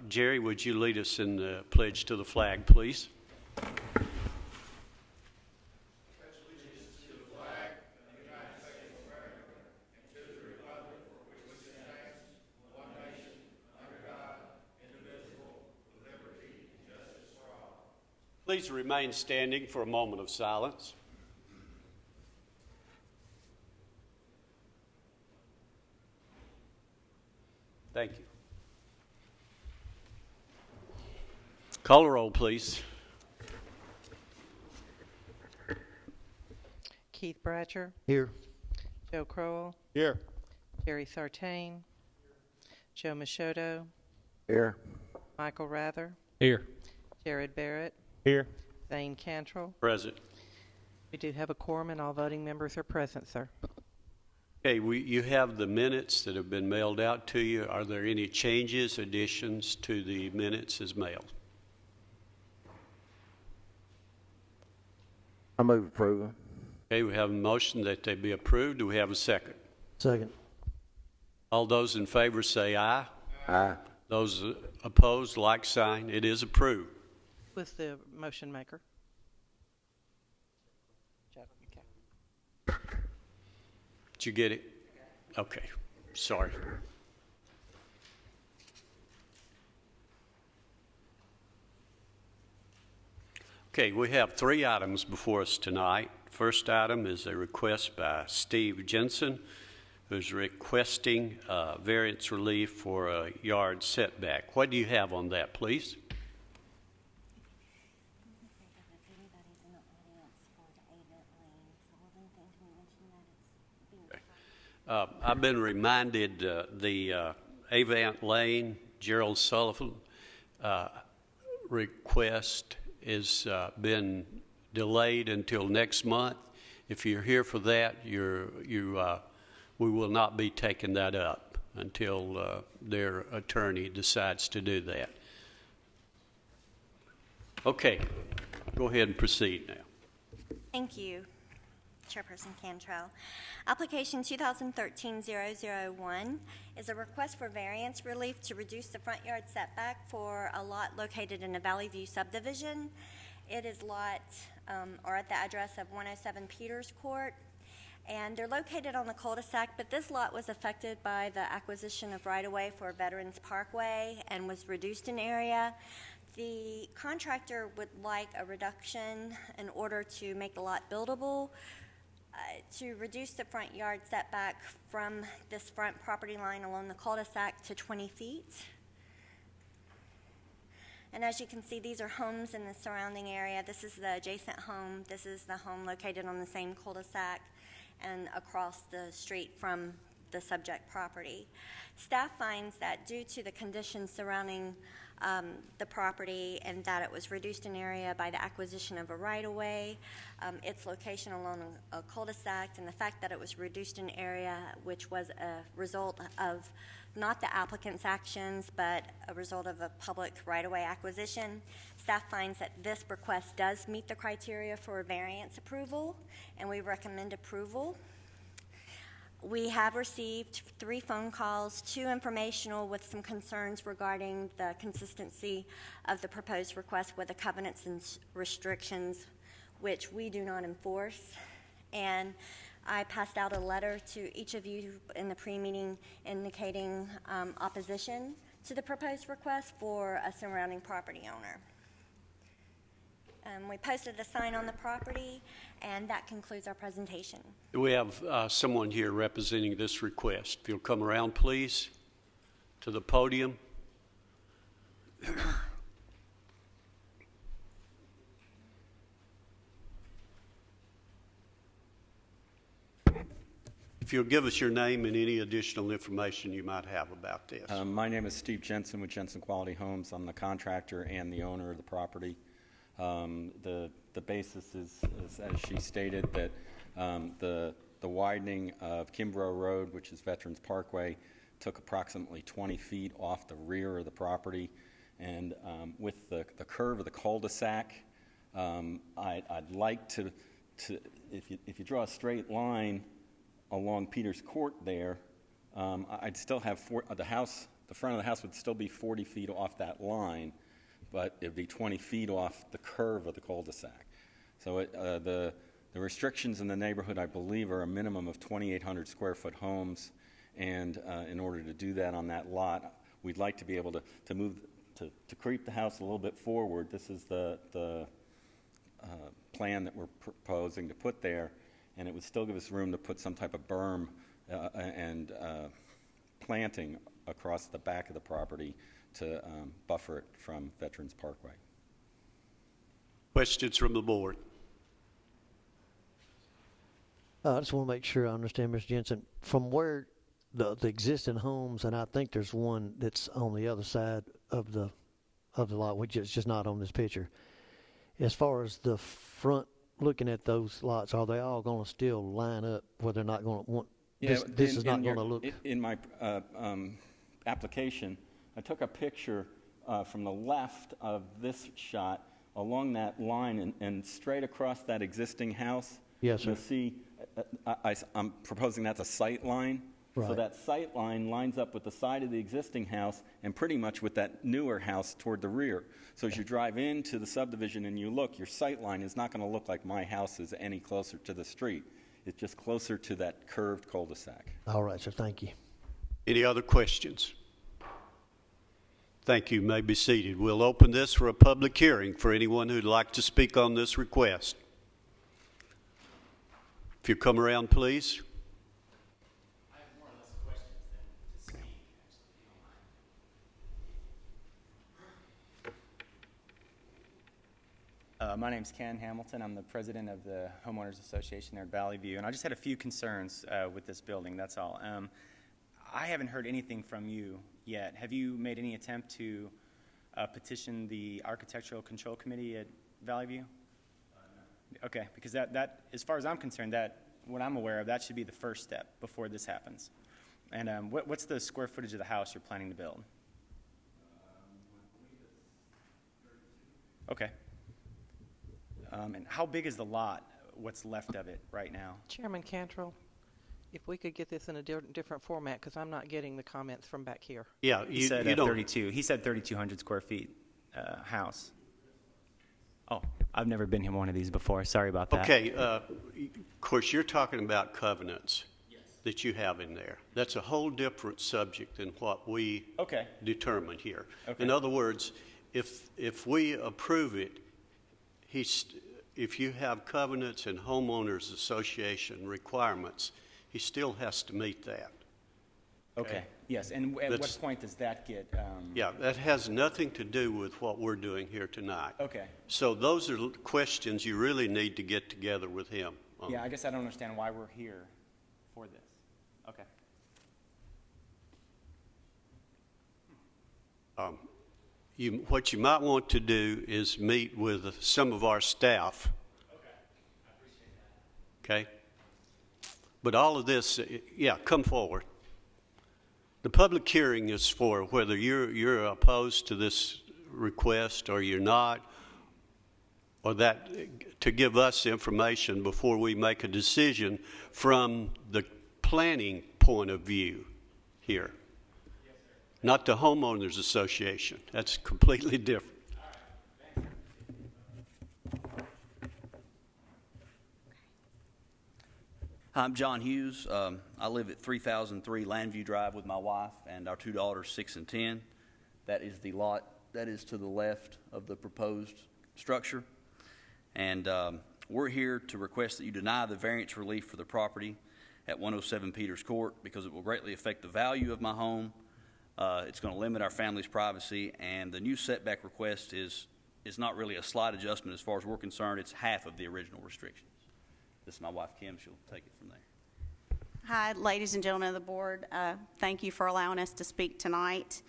Jerry, would you lead us in the pledge to the flag, please? Please remain standing for a moment of silence. Thank you. Call the roll, please. Keith Bratcher. Here. Joe Crowell. Here. Jerry Sartain. Joe Machado. Here. Michael Rather. Here. Jared Barrett. Here. Zane Cantrell. Present. We do have a quorum and all voting members are present, sir. Okay, you have the minutes that have been mailed out to you. Are there any changes, additions to the minutes as mailed? I move approval. Okay, we have a motion that they be approved. Do we have a second? Second. All those in favor say aye. Aye. Those opposed, like sign. It is approved. With the motion maker. Joe, okay. Did you get it? Okay, sorry. Okay, we have 3 items before us tonight. First item is a request by Steve Jensen, who's requesting variance relief for a yard setback. What do you have on that, please? I've been reminded the Avant Lane, Gerald Sullivan request has been delayed until next month. If you're here for that, we will not be taking that up until their attorney decides to do that. Okay, go ahead and proceed now. Thank you, Chairperson Cantrell. Application 2013-001 is a request for variance relief to reduce the front yard setback for a lot located in a Valley View subdivision. It is or at the address of 107 Peters Court, and they're located on the cul-de-sac, but this lot was affected by the acquisition of right-of-way for Veterans Parkway and was reduced in area. The contractor would like a reduction in order to make the lot buildable, to reduce the front yard setback from this front property line along the cul-de-sac to 20 feet. And as you can see, these are homes in the surrounding area. This is the adjacent home. This is the home located on the same cul-de-sac and across the street from the subject property. Staff finds that due to the conditions surrounding the property and that it was reduced in area by the acquisition of a right-of-way, its location along a cul-de-sac, and the fact that it was reduced in area, which was a result of not the applicant's actions, but a result of a public right-of-way acquisition. Staff finds that this request does meet the criteria for variance approval, and we recommend approval. We have received 3 phone calls, 2 informational with some concerns regarding the consistency of the proposed request with the covenants and restrictions, which we do not enforce. And I passed out a letter to each of you in the pre-meeting indicating opposition to the proposed request for a surrounding property owner. We posted the sign on the property, and that concludes our presentation. We have someone here representing this request. If you'll come around, please, to the podium. If you'll give us your name and any additional information you might have about this. My name is Steve Jensen with Jensen Quality Homes. I'm the contractor and the owner of the property. The basis is, as she stated, that the widening of Kimbrough Road, which is Veterans Parkway, took approximately 20 feet off the rear of the property. And with the curve of the cul-de-sac, I'd like to if you draw a straight line along Peters Court there, I'd still have the the front of the house would still be 40 feet off that line, but it'd be 20 feet off the curve of the cul-de-sac. So the restrictions in the neighborhood, I believe, are a minimum of 2,800 square foot homes, and in order to do that on that lot, we'd like to be able to move, to creep the house a little bit forward. This is the plan that we're proposing to put there, and it would still give us room to put some type of berm and planting across the back of the property to buffer it from Veterans Parkway. Questions from the board? I just want to make sure I understand, Mr. Jensen. From where the existing homes, and I think there's one that's on the other side of the lot, which is just not on this picture. As far as the front, looking at those lots, are they all going to still line up where they're not going to want? This is not going to look. In my application, I took a picture from the left of this shot along that line and straight across that existing house. Yes, sir. You'll see, I'm proposing that's a sight line. So Right. that sight line lines up with the side of the existing house and pretty much with that newer house toward the rear. So as you drive into the subdivision and you look, your sight line is not going to look like my house is any closer to the street. It's just closer to that curved cul-de-sac. All right, sir. Thank you. Any other questions? Thank you. You may be seated. We'll open this for a public hearing for anyone who'd like to speak on this request. If you come around, please. I have more or less questions than to speak, actually, if you don't mind. My name's Ken Hamilton. I'm the president of the Homeowners Association there at Valley View, and I just had a few concerns with this building, that's all. I haven't heard anything from you yet. Have you made any attempt to petition the Architectural Control Committee at Valley View? No. Okay, because that, as far as I'm concerned, that, what I'm aware of, that should be the first step before this happens. And what's the square footage of the house you're planning to build? Okay. And how big is the lot, what's left of it right now? Chairman Cantrell, if we could get this in a different format, because I'm not getting the comments from back here. Yeah, He you said don't. 32. He said 3,200 square feet house. Oh, I've never been in one of these before. Sorry about that. Okay, of course, you're talking about covenants that you have in there. That's a whole different subject than what we Okay. determine here. Okay. In other words, if we approve it, if you have covenants and homeowners association requirements, he still has to meet that. Okay. Yes. And at That's- what point does that get? Yeah, that has nothing to do with what we're doing here tonight. Okay. So those are questions you really need to get together with him on. Yeah, I guess I don't understand why we're here for this. Okay. What you might want to do is meet with some of our staff. Okay. I appreciate that. Okay? But all of this, yeah, come forward. The public hearing is for whether you're opposed to this request or you're not, or that to give us information before we make a decision from the planning point of view here. Yes, sir. Not the homeowners association. That's completely different. I'm John Hughes. I live at 3003 Landview Drive with my wife and our two daughters, 6 and 10. That is the lot that is to the left of the proposed structure. And we're here to request that you deny the variance relief for the property at 107 Peters Court because it will greatly affect the value of my home. It's going to limit our family's privacy, and the new setback request is not really a slight adjustment as far as we're concerned. It's half of the original restrictions. This is my wife, Kim. She'll take it from there. Hi, ladies and gentlemen of the board. Thank you for allowing us to speak tonight.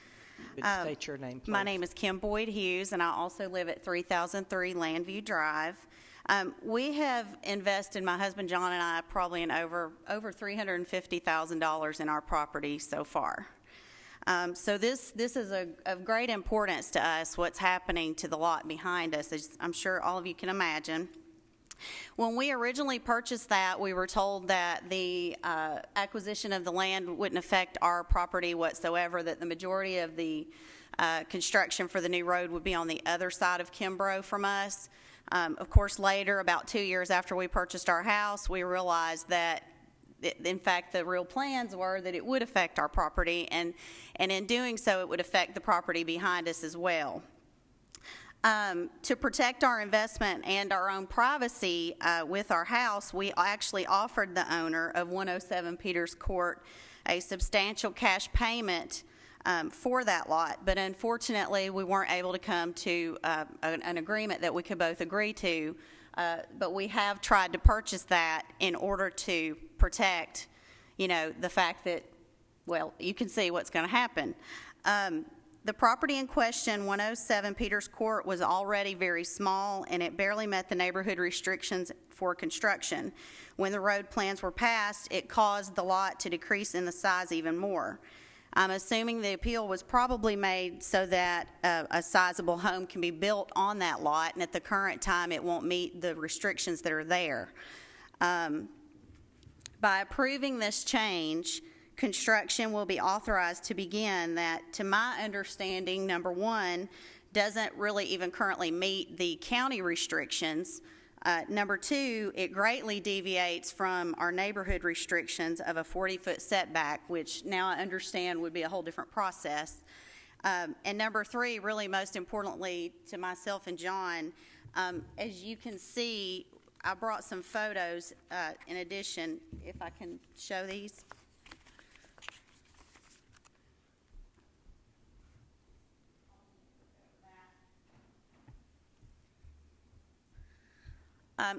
Could you state your name, please? My name is Kim Boyd Hughes, and I also live at 3003 Landview Drive. We have invested, my husband John and I, probably in over $350,000 in our property so far. So this is of great importance to us, what's happening to the lot behind us, as I'm sure all of you can imagine. When we originally purchased that, we were told that the acquisition of the land wouldn't affect our property whatsoever, that the majority of the construction for the new road would be on the other side of Kimbrough from us. Of course, later, about 2 years after we purchased our house, we realized that, in fact, the real plans were that it would affect our property, and in doing so, it would affect the property behind us as well. To protect our investment and our own privacy with our house, we actually offered the owner of 107 Peters Court a substantial cash payment for that lot, but unfortunately, we weren't able to come to an agreement that we could both agree to, but we have tried to purchase that in order to protect, the fact that, well, you can see what's going to happen. The property in question, 107 Peters Court, was already very small, and it barely met the neighborhood restrictions for construction. When the road plans were passed, it caused the lot to decrease in the size even more. I'm assuming the appeal was probably made so that a sizable home can be built on that lot, and at the current time, it won't meet the restrictions that are there. By approving this change, construction will be authorized to begin that, to my understanding, number one, doesn't really even currently meet the county restrictions. Number two, it greatly deviates from our neighborhood restrictions of a 40-foot setback, which now I understand would be a whole different process. And number three, really most importantly to myself and John, as you can see, I brought some photos in addition, if I can show these.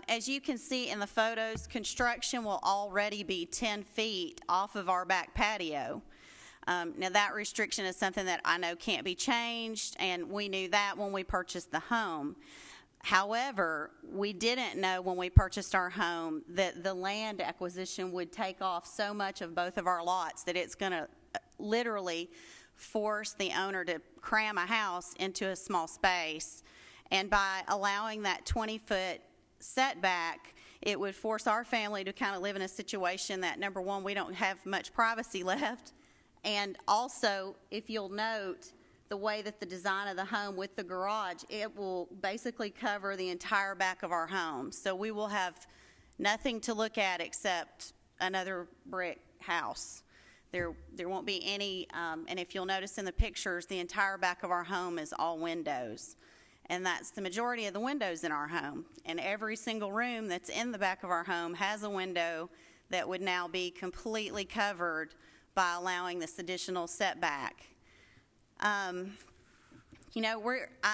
As you can see in the photos, construction will already be 10 feet off of our back patio. Now, that restriction is something that I know can't be changed, and we knew that when we purchased the home. However, we didn't know when we purchased our home that the land acquisition would take off so much of both of our lots that it's going to literally force the owner to cram a house into a small space. And by allowing that 20-foot setback, it would force our family to kind of live in a situation that, number one, we don't have much privacy left, and also, if you'll note, the way that the design of the home with the garage, it will basically cover the entire back of our home. So we will have nothing to look at except another brick house. There won't be any, and if you'll notice in the pictures, the entire back of our home is all windows. And that's the majority of the windows in our home. And every single room that's in the back of our home has a window that would now be completely covered by allowing this additional setback. I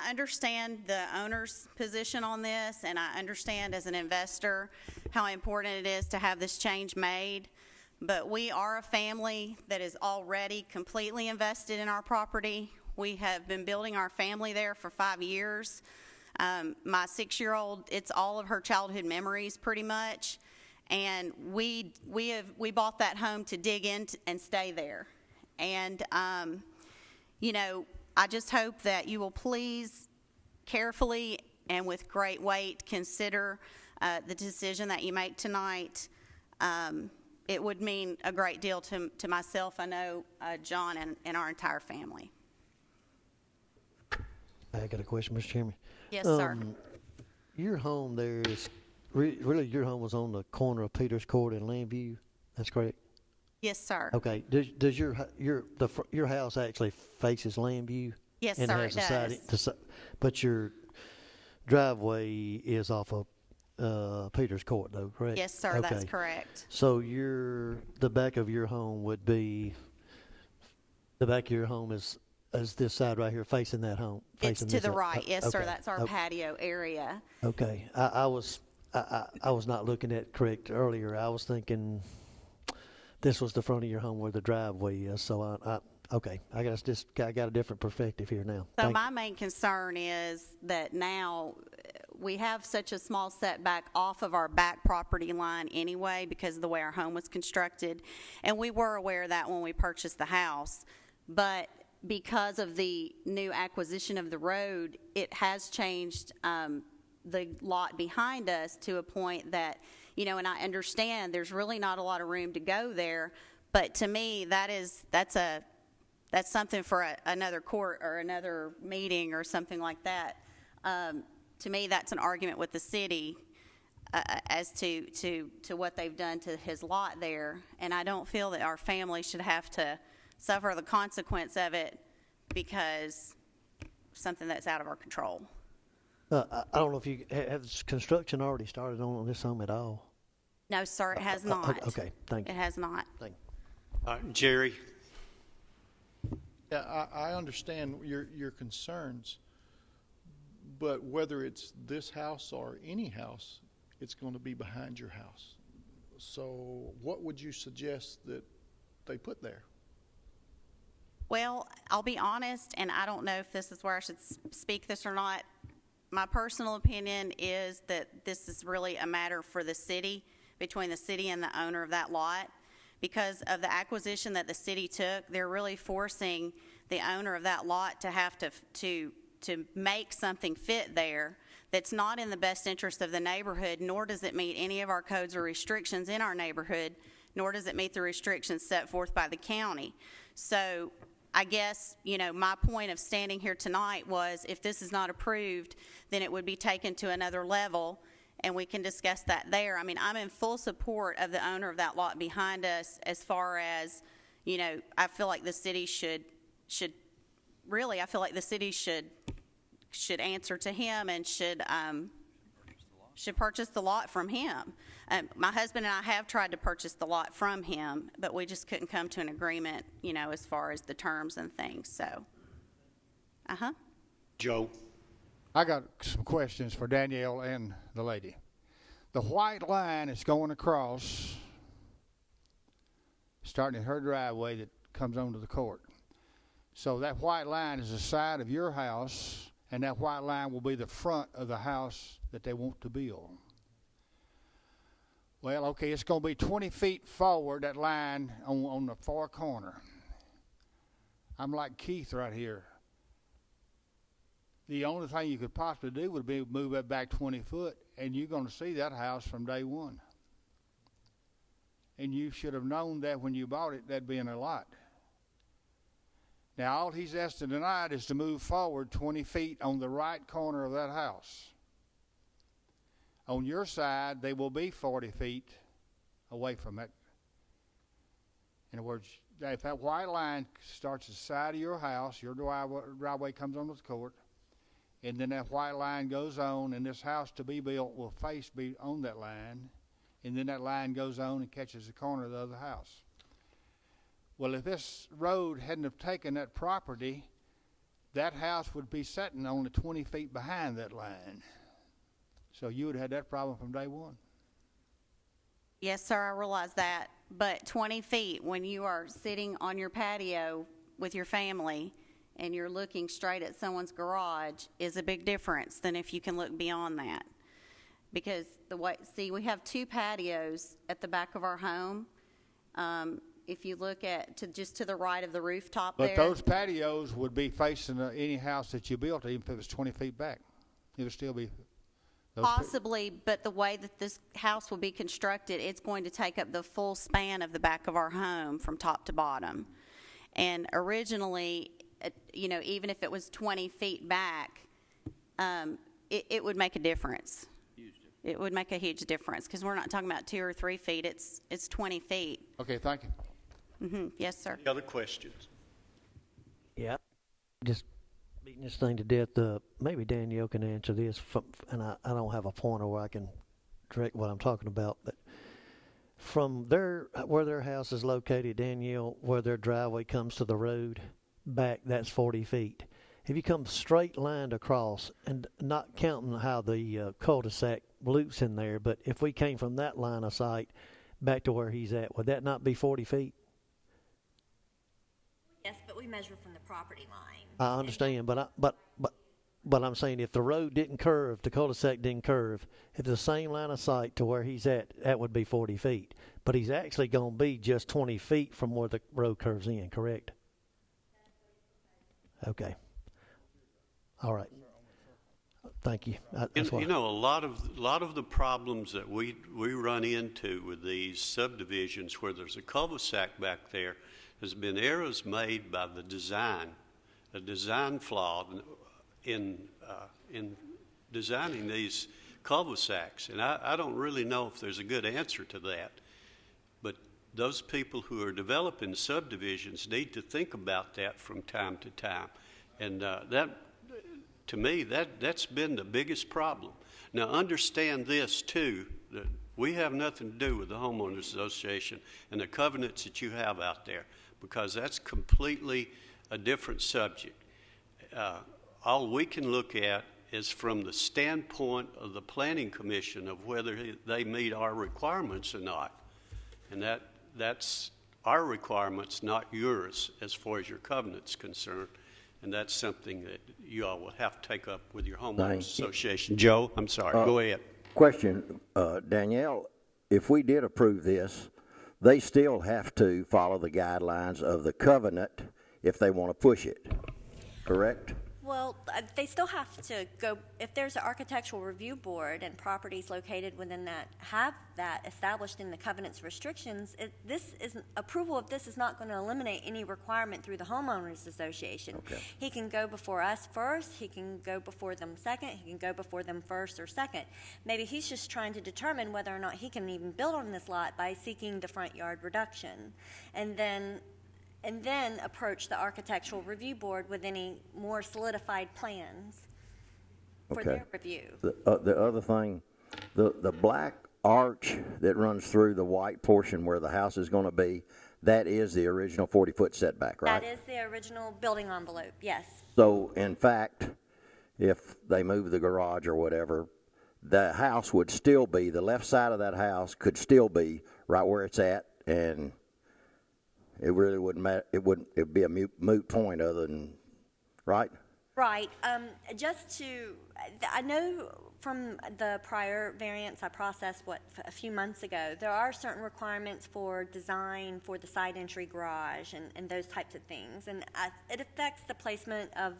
understand the owner's position on this, and I understand as an investor how important it is to have this change made. But we are a family that is already completely invested in our property. We have been building our family there for 5 years. My 6-year-old, it's all of her childhood memories pretty much. And we bought that home to dig in and stay there. And, I just hope that you will please carefully and with great weight consider the decision that you make tonight. It would mean a great deal to myself, I know, John, and our entire family. I got a question, Mr. Chairman. Yes, sir. Your home there is, really your home was on the corner of Peters Court and Landview, that's correct? Yes, sir. Okay, does your house actually faces Landview? Yes, and sir, has it does. But your driveway is off of Peters Court, though, correct? Yes, sir, okay. That's correct. So the back of your home would be, the back of your home is this side right here facing that home? It's to the right, yes, okay. sir. That's our patio area. Okay, I was not looking at correct earlier. I was thinking this was the front of your home where the driveway is. So okay, I got a different perspective here now. So my main concern is that now we have such a small setback off of our back property line anyway because of the way our home was constructed, and we were aware of that when we purchased the house, but because of the new acquisition of the road, it has changed the lot behind us to a point that, you know, and I understand there's really not a lot of room to go there, but to me, that's something for another court or another meeting or something like that. To me, that's an argument with the city as to what they've done to his lot there, and I don't feel that our family should have to suffer the consequence of it because something that's out of our control. I don't know if you has construction already started on this home at all. No, sir, it has not. Okay, thank you. It has not. Thank you. Jerry? Yeah, I understand your concerns, but whether it's this house or any house, it's going to be behind your house. So what would you suggest that they put there? Well, I'll be honest, and I don't know if this is where I should speak this or not. My personal opinion is that this is really a matter for the city, between the city and the owner of that lot. Because of the acquisition that the city took, they're really forcing the owner of that lot to have to make something fit there that's not in the best interest of the neighborhood, nor does it meet any of our codes or restrictions in our neighborhood, nor does it meet the restrictions set forth by the county. So I guess, you know, my point of standing here tonight was if this is not approved, then it would be taken to another level, and we can discuss that there. I mean, I'm in full support of the owner of that lot behind us as far as, you know, I feel like the city should answer to him and should purchase the lot from him. My husband and I have tried to purchase the lot from him, but we just couldn't come to an agreement, you know, as far as the terms and things, so. Joe? I got some questions for Danielle and the lady. The white line is going across, starting at her driveway that comes onto the court. So that white line is the side of your house, and that white line will be the front of the house that they want to build. Well, okay, it's going to be 20 feet forward, that line on the far corner. I'm like Keith right here. The only thing you could possibly do would be move it back 20 foot, and you're going to see that house from day one. And you should have known that when you bought it, that'd be in a lot. Now, all he's asked tonight is to move forward 20 feet on the right corner of that house. On your side, they will be 40 feet away from it. In other words, if that white line starts at the side of your house, your driveway comes onto the court, and then that white line goes on, and this house to be built will be on that line, and then that line goes on and catches the corner of the other house. Well, if this road hadn't have taken that property, that house would be sitting only 20 feet behind that line. So you would have had that problem from day one. Yes, sir, I realize that. But 20 feet, when you are sitting on your patio with your family and you're looking straight at someone's garage, is a big difference than if you can look beyond that. Because we have two patios at the back of our home. If you look just to the right of the rooftop there. But those patios would be facing any house that you built, even if it was 20 feet back. It would still be. Possibly, but the way that this house will be constructed, it's going to take up the full span of the back of our home from top to bottom. And originally, you know, even if it was 20 feet back, it would make a difference. It would make a huge difference because we're not talking about 2 or 3 feet. It's 20 feet. Okay, thank you. Yes, sir. Any other questions? Yeah. Just beating this thing to death. Maybe Danielle can answer this, and I don't have a pointer where I can direct what I'm talking about, but from where their house is located, Danielle, where their driveway comes to the road, back, that's 40 feet. If you come straight lined across, and not counting how the cul-de-sac loops in there, but if we came from that line of sight back to where he's at, would that not be 40 feet? Yes, but we measure from the property line. I understand, but I'm saying if the road didn't curve, the cul-de-sac didn't curve, if it's the same line of sight to where he's at, that would be 40 feet. But he's actually going to be just 20 feet from where the road curves in, correct? Okay. All right. Thank you. You know, a lot of the problems that we run into with these subdivisions where there's a cul-de-sac back there has been errors made by the design, a design flaw in designing these cul-de-sacs. And I don't really know if there's a good answer to that. But those people who are developing subdivisions need to think about that from time to time. And to me, that's been the biggest problem. Now, understand this, too, that we have nothing to do with the Homeowners Association and the covenants that you have out there, because that's completely a different subject. All we can look at is from the standpoint of the Planning Commission of whether they meet our requirements or not. And that's our requirements, not yours, as far as your covenant's concerned. And that's something that you all will have to take up with your homeowners association. Joe, I'm sorry. Go ahead. Question, Danielle, if we did approve this, they still have to follow the guidelines of the covenant if they want to push it, correct? Well, they still have to go, if there's an architectural review board and properties located within that have that established in the covenant's restrictions, approval of this is not going to eliminate any requirement through the homeowners association. Okay. He can go before us first, he can go before them second, he can go before them first or second. Maybe he's just trying to determine whether or not he can even build on this lot by seeking the front yard reduction. And then approach the architectural review board with any more solidified plans for their review. The other thing, the black arch that runs through the white portion where the house is going to be, that is the original 40-foot setback, right? That is the original building envelope, yes. So, in fact, if they move the garage or whatever, the house would still be, the left side of that house could still be right where it's at, and it really wouldn't matter. It'd be a moot point other than, right? Right. I know from the prior variance I processed, a few months ago, there are certain requirements for design for the side entry garage and those types of things. And it affects the placement of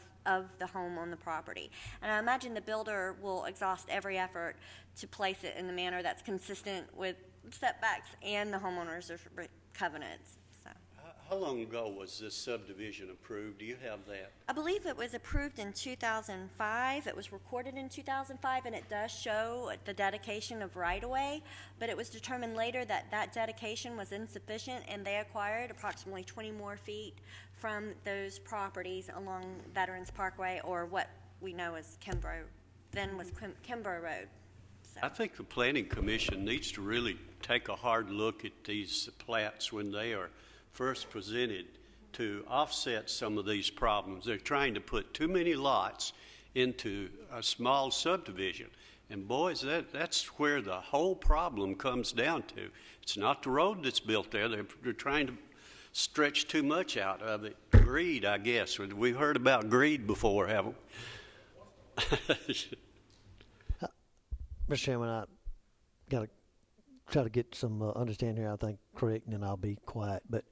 the home on the property. And I imagine the builder will exhaust every effort to place it in the manner that's consistent with setbacks and the homeowner's covenants. How long ago was this subdivision approved? Do you have that? I believe it was approved in 2005. It was recorded in 2005, and it does show the dedication of right-of-way, but it was determined later that that dedication was insufficient, and they acquired approximately 20 more feet from those properties along Veterans Parkway, or what we know as Kimbrough, then was Kimbrough Road. So. I think the Planning Commission needs to really take a hard look at these plats when they are first presented to offset some of these problems. They're trying to put too many lots into a small subdivision. And boys, that's where the whole problem comes down to. It's not the road that's built there. They're trying to stretch too much out of it. Greed, I guess. We've heard about greed before, haven't we? Mr. Chairman, I got to try to get some understanding here, I think, correct, and then I'll be quiet. But,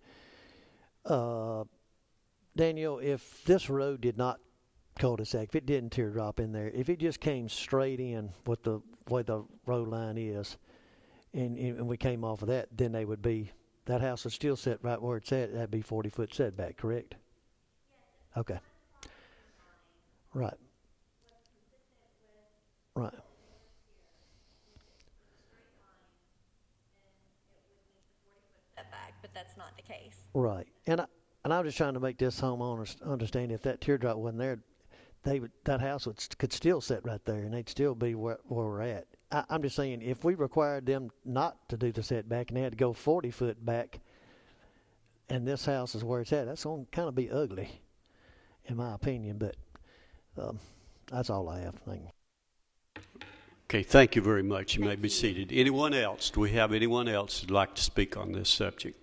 Daniel, if this road did not cul-de-sac, if it didn't teardrop in there, if it just came straight in with the way the road line is, and we came off of that, then they would be, that house would still sit right where it's at. That'd be 40-foot setback, correct? Yes. Okay. Right. Right. But that's not the case. Right, and I'm just trying to make this homeowners understand if that teardrop wasn't there, that house could still sit right there, and they'd still be where we're at. I'm just saying if we required them not to do the setback and they had to go 40 foot back, and this house is where it's at, that's going to kind of be ugly, in my opinion. But that's all I have. Thank you. Okay, thank you very much. You may be seated. Anyone else? Do we have anyone else who'd like to speak on this subject?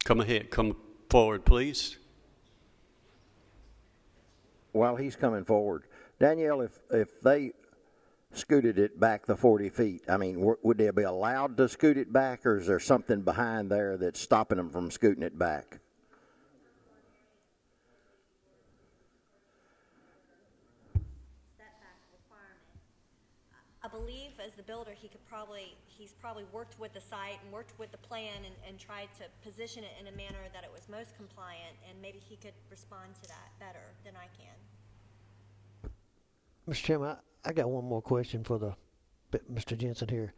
Come ahead. Come forward, please. While he's coming forward, Danielle, if they scooted it back the 40 feet, I mean, would they be allowed to scoot it back, or is there something behind there that's stopping them from scooting it back? I believe as the builder, he's probably worked with the site and worked with the plan and tried to position it in a manner that it was most compliant, and maybe he could respond to that better than I can. Mr. Chairman, I got one more question for Mr. Jensen here.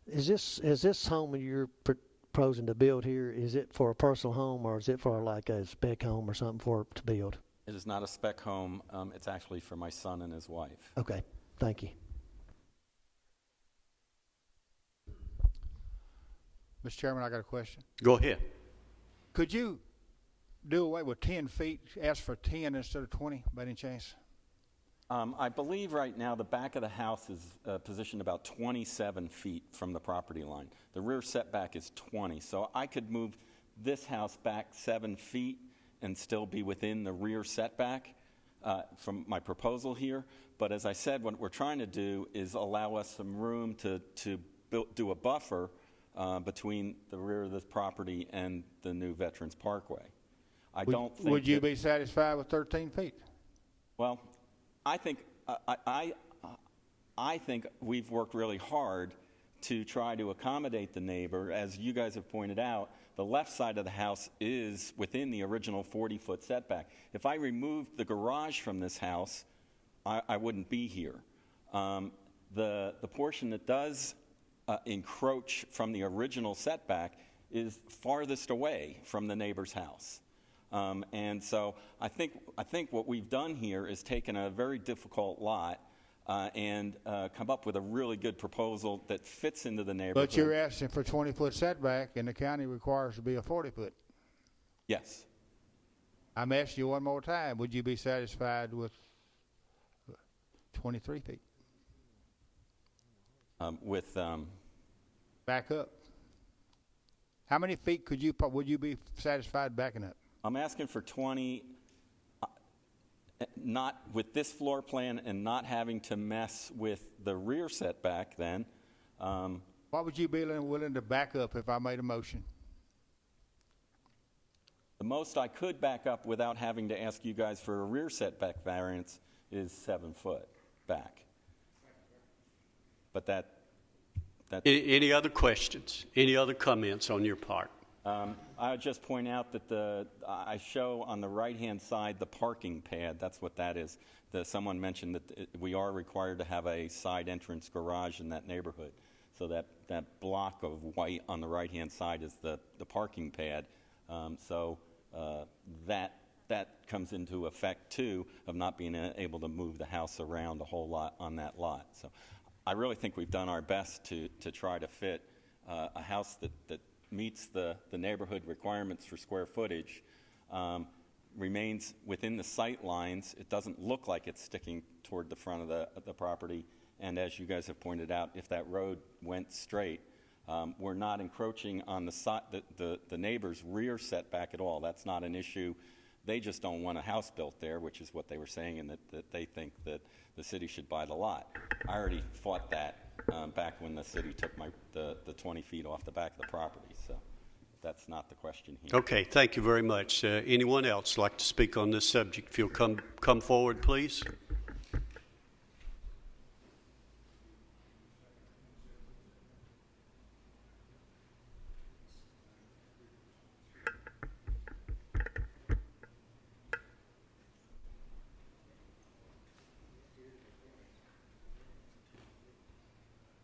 Is this home you're proposing to build here, is it for a personal home, or is it for like a spec home or something to build? It is not a spec home. It's actually for my son and his wife. Okay, thank you. Mr. Chairman, I got a question. Go ahead. Could you do away with 10 feet, ask for 10 instead of 20 by any chance? I believe right now the back of the house is positioned about 27 feet from the property line. The rear setback is 20, so I could move this house back 7 feet and still be within the rear setback from my proposal here. But as I said, what we're trying to do is allow us some room to do a buffer between the rear of this property and the new Veterans Parkway. Would you be satisfied with 13 feet? Well, I think we've worked really hard to try to accommodate the neighbor. As you guys have pointed out, the left side of the house is within the original 40-foot setback. If I removed the garage from this house, I wouldn't be here. The portion that does encroach from the original setback is farthest away from the neighbor's house. And so I think what we've done here is taken a very difficult lot and come up with a really good proposal that fits into the neighborhood. But you're asking for 20-foot setback, and the county requires to be a 40-foot. Yes. I'm asking you one more time. Would you be satisfied with 23 feet? Back up. How many feet would you be satisfied backing up? I'm asking for 20, not with this floor plan and not having to mess with the rear setback then. What would you be willing to back up if I made a motion? The most I could back up without having to ask you guys for a rear setback variance is 7 foot back. But that Any other questions? Any other comments on your part? I would just point out that I show on the right-hand side the parking pad. That's what that is. Someone mentioned that we are required to have a side entrance garage in that neighborhood. So that block of white on the right-hand side is the parking pad. That comes into effect, too, of not being able to move the house around a whole lot on that lot. So I really think we've done our best to try to fit a house that meets the neighborhood requirements for square footage, remains within the sight lines. It doesn't look like it's sticking toward the front of the property. And as you guys have pointed out, if that road went straight, we're not encroaching on the neighbor's rear setback at all. That's not an issue. They just don't want a house built there, which is what they were saying, and that they think that the city should buy the lot. I already fought that back when the city took the 20 feet off the back of the property, so that's not the question here. Okay, thank you very much. Anyone else like to speak on this subject? If you'll come forward, please.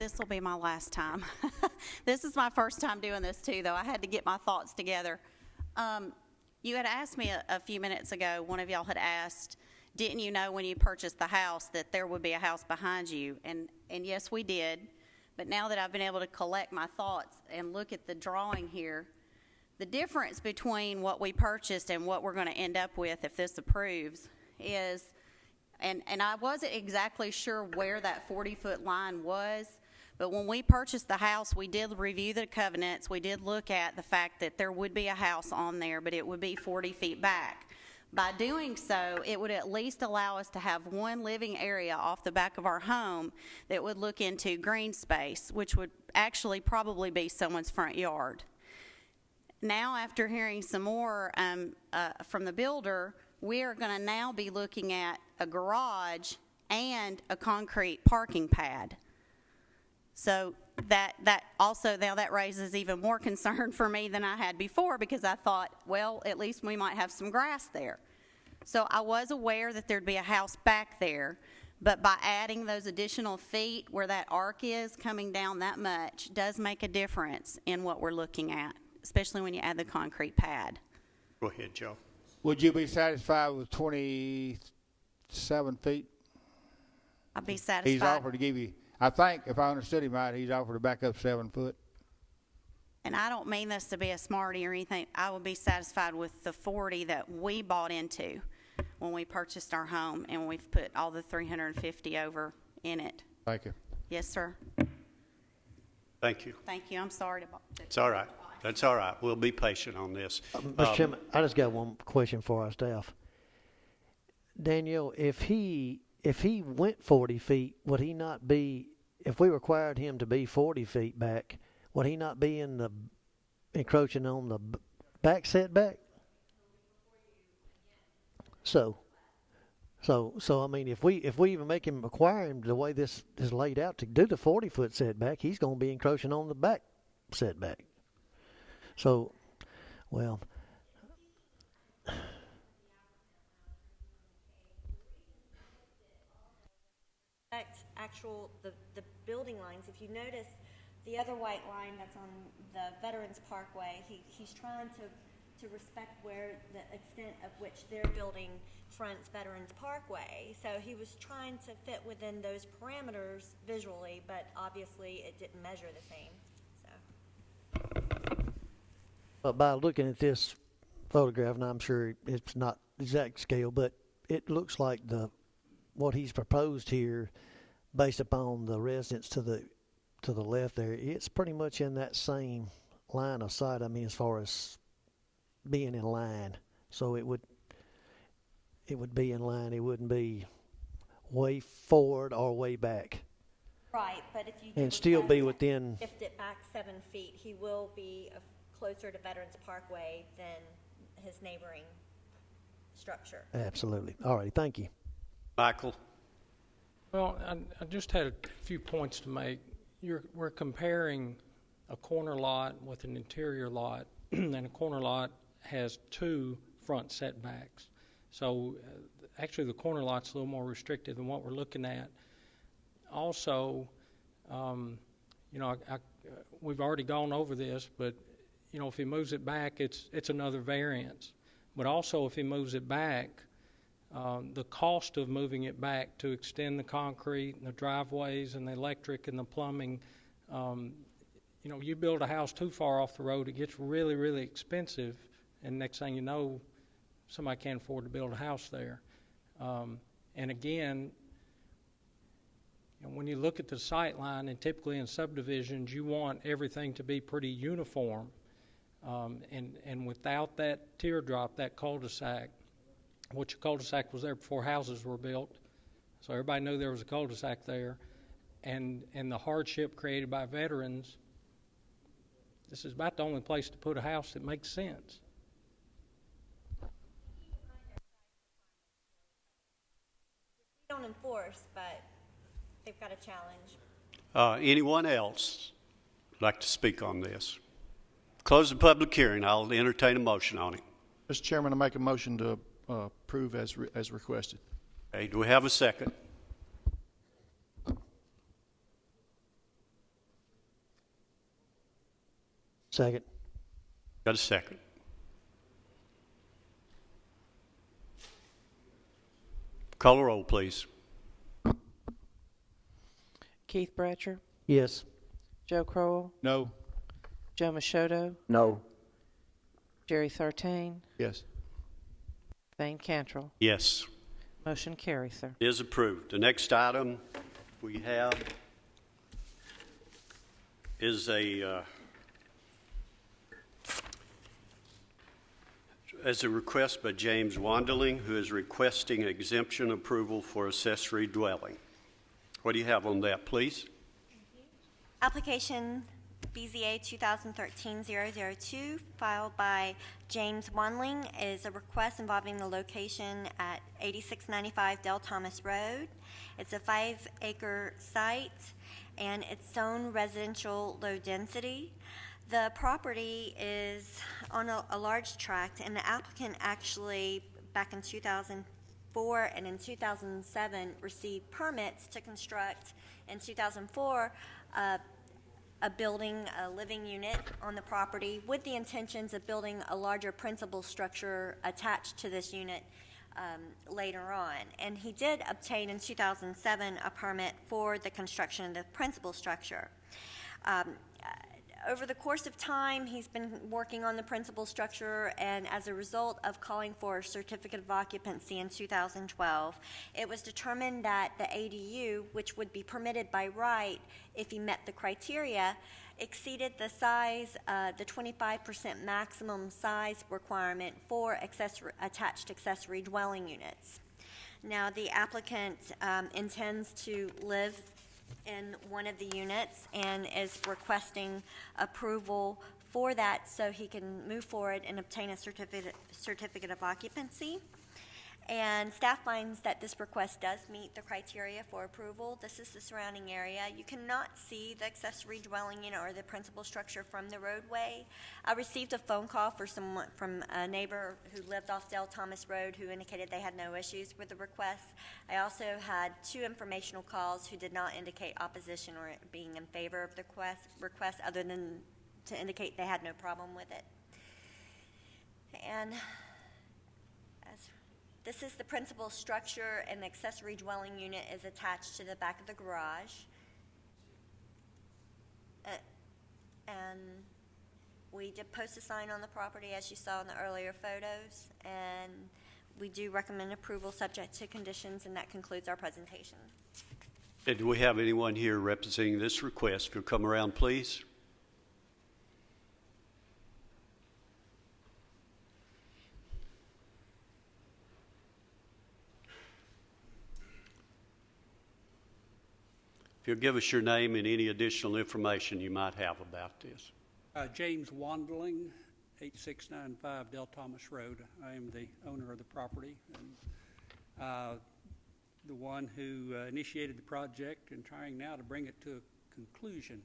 This will be my last time. This is my first time doing this too, though. I had to get my thoughts together. You had asked me a few minutes ago, one of y'all had asked, didn't you know when you purchased the house that there would be a house behind you? And yes, we did. But now that I've been able to collect my thoughts and look at the drawing here, the difference between what we purchased and what we're going to end up with if this approves is, and I wasn't exactly sure where that 40-foot line was, but when we purchased the house, we did review the covenants. We did look at the fact that there would be a house on there, but it would be 40 feet back. By doing so, it would at least allow us to have one living area off the back of our home that would look into green space, which would actually probably be someone's front yard. Now, after hearing some more from the builder, we are going to now be looking at a garage and a concrete parking pad. So that also, now that raises even more concern for me than I had before, because I thought, well, at least we might have some grass there. So I was aware that there'd be a house back there, but by adding those additional feet where that arc is coming down that much does make a difference in what we're looking at, especially when you add the concrete pad. Go ahead, Joe. Would you be satisfied with 27 feet? I'd be satisfied. He's offered to give you, I think, if I understood him right, he's offered to back up 7 foot. And I don't mean this to be a smarty or anything. I would be satisfied with the 40 that we bought into when we purchased our home, and we've put all the 350 over in it. Thank you. Yes, sir. Thank you. Thank you. I'm sorry to. It's all right. That's all right. We'll be patient on this. Mr. Chairman, I just got one question for our staff. Danielle, if he went 40 feet, would he not be, if we required him to be 40 feet back, would he not be encroaching on the back setback? So I mean, if we even make him require him the way this is laid out to do the 40-foot setback, he's going to be encroaching on the back setback. So, well, the building lines. If you notice the other white line that's on the Veterans Parkway, he's trying to respect where the extent of which their building fronts Veterans Parkway. So he was trying to fit within those parameters visually, but obviously it didn't measure the same. So. But by looking at this photograph, and I'm sure it's not exact scale, but it looks like what he's proposed here, based upon the residence to the left there, it's pretty much in that same line of sight. I mean, as far as being in line, so it would be in line. It wouldn't be way forward or way back. Right, but if you and still be within. Shift it back 7 feet, he will be closer to Veterans Parkway than his neighboring structure. Absolutely. All right. Thank you, Michael. Well, I just had a few points to make. We're comparing a corner lot with an interior lot, and a corner lot has 2 front setbacks. So actually the corner lot's a little more restricted than what we're looking at. Also, we've already gone over this, but if he moves it back, it's another variance. But also if he moves it back, the cost of moving it back to extend the concrete and the driveways and the electric and the plumbing, you build a house too far off the road, it gets really, really expensive, and next thing you know, somebody can't afford to build a house there. And again, when you look at the sight line, and typically in subdivisions, you want everything to be pretty uniform. And without that teardrop, that cul-de-sac, which cul-de-sac was there before houses were built, so everybody knew there was a cul-de-sac there, and the hardship created by veterans, this is about the only place to put a house that makes sense. We don't enforce, but they've got a challenge. Anyone else like to speak on this? Close the public hearing. I'll entertain a motion on it. Mr. Chairman, I make a motion to approve as requested. Okay, do we have a second? Second. Got a second. Call the roll, please. Keith Bratcher, Yes. Joe Crowell, No. Joe Machoto, No. Jerry Sartain, Yes. Thane Cantrell. Yes, Motion carries, sir. is approved. The next item we have is a request by James Wandeling, who is requesting exemption approval for accessory dwelling. What do you have on that, please? Application BZA 2013-002, filed by James Wanling, is a request involving the location at 8695 Del Thomas Road. It's a 5-acre site, and it's zone residential low density. The property is on a large tract, and the applicant actually, back in 2004 and in 2007, received permits to construct, in 2004, a living unit on the property with the intentions of building a larger principal structure attached to this unit later on. And he did obtain in 2007 a permit for the construction of the principal structure. Over the course of time, he's been working on the principal structure, and as a result of calling for a certificate of occupancy in 2012, it was determined that the ADU, which would be permitted by right if he met the criteria, exceeded the size, the 25% maximum size requirement for attached accessory dwelling units. Now, the applicant intends to live in one of the units and is requesting approval for that so he can move forward and obtain a certificate of occupancy. And staff finds that this request does meet the criteria for approval. This is the surrounding area. You cannot see the accessory dwelling unit or the principal structure from the roadway. I received a phone call from a neighbor who lived off Del Thomas Road who indicated they had no issues with the request. I also had 2 informational calls who did not indicate opposition or being in favor of the request other than to indicate they had no problem with it. And this is the principal structure, and the accessory dwelling unit is attached to the back of the garage. And we did post a sign on the property, as you saw in the earlier photos, and we do recommend approval subject to conditions, and that concludes our presentation. And do we have anyone here representing this request? If you'll come around, please. If you'll give us your name and any additional information you might have about this. James Wandling, 8695 Del Thomas Road. I am the owner of the property and the one who initiated the project and trying now to bring it to a conclusion.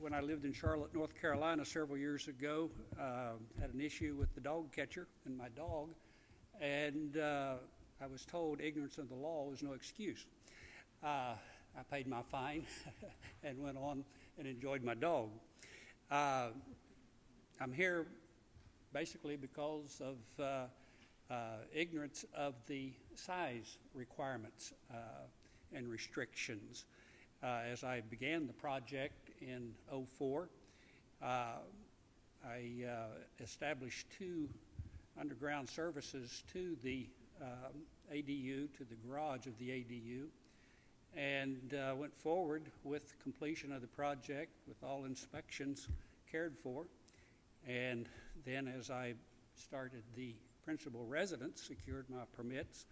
When I lived in Charlotte, North Carolina several years ago, had an issue with the dog catcher and my dog, and I was told ignorance of the law was no excuse. I paid my fine and went on and enjoyed my dog. I'm here basically because of ignorance of the size requirements and restrictions. As I began the project in '04, I established 2 underground services to the ADU, to the garage of the ADU, and went forward with completion of the project with all inspections cared for. And then as I started the principal residence, secured my permits,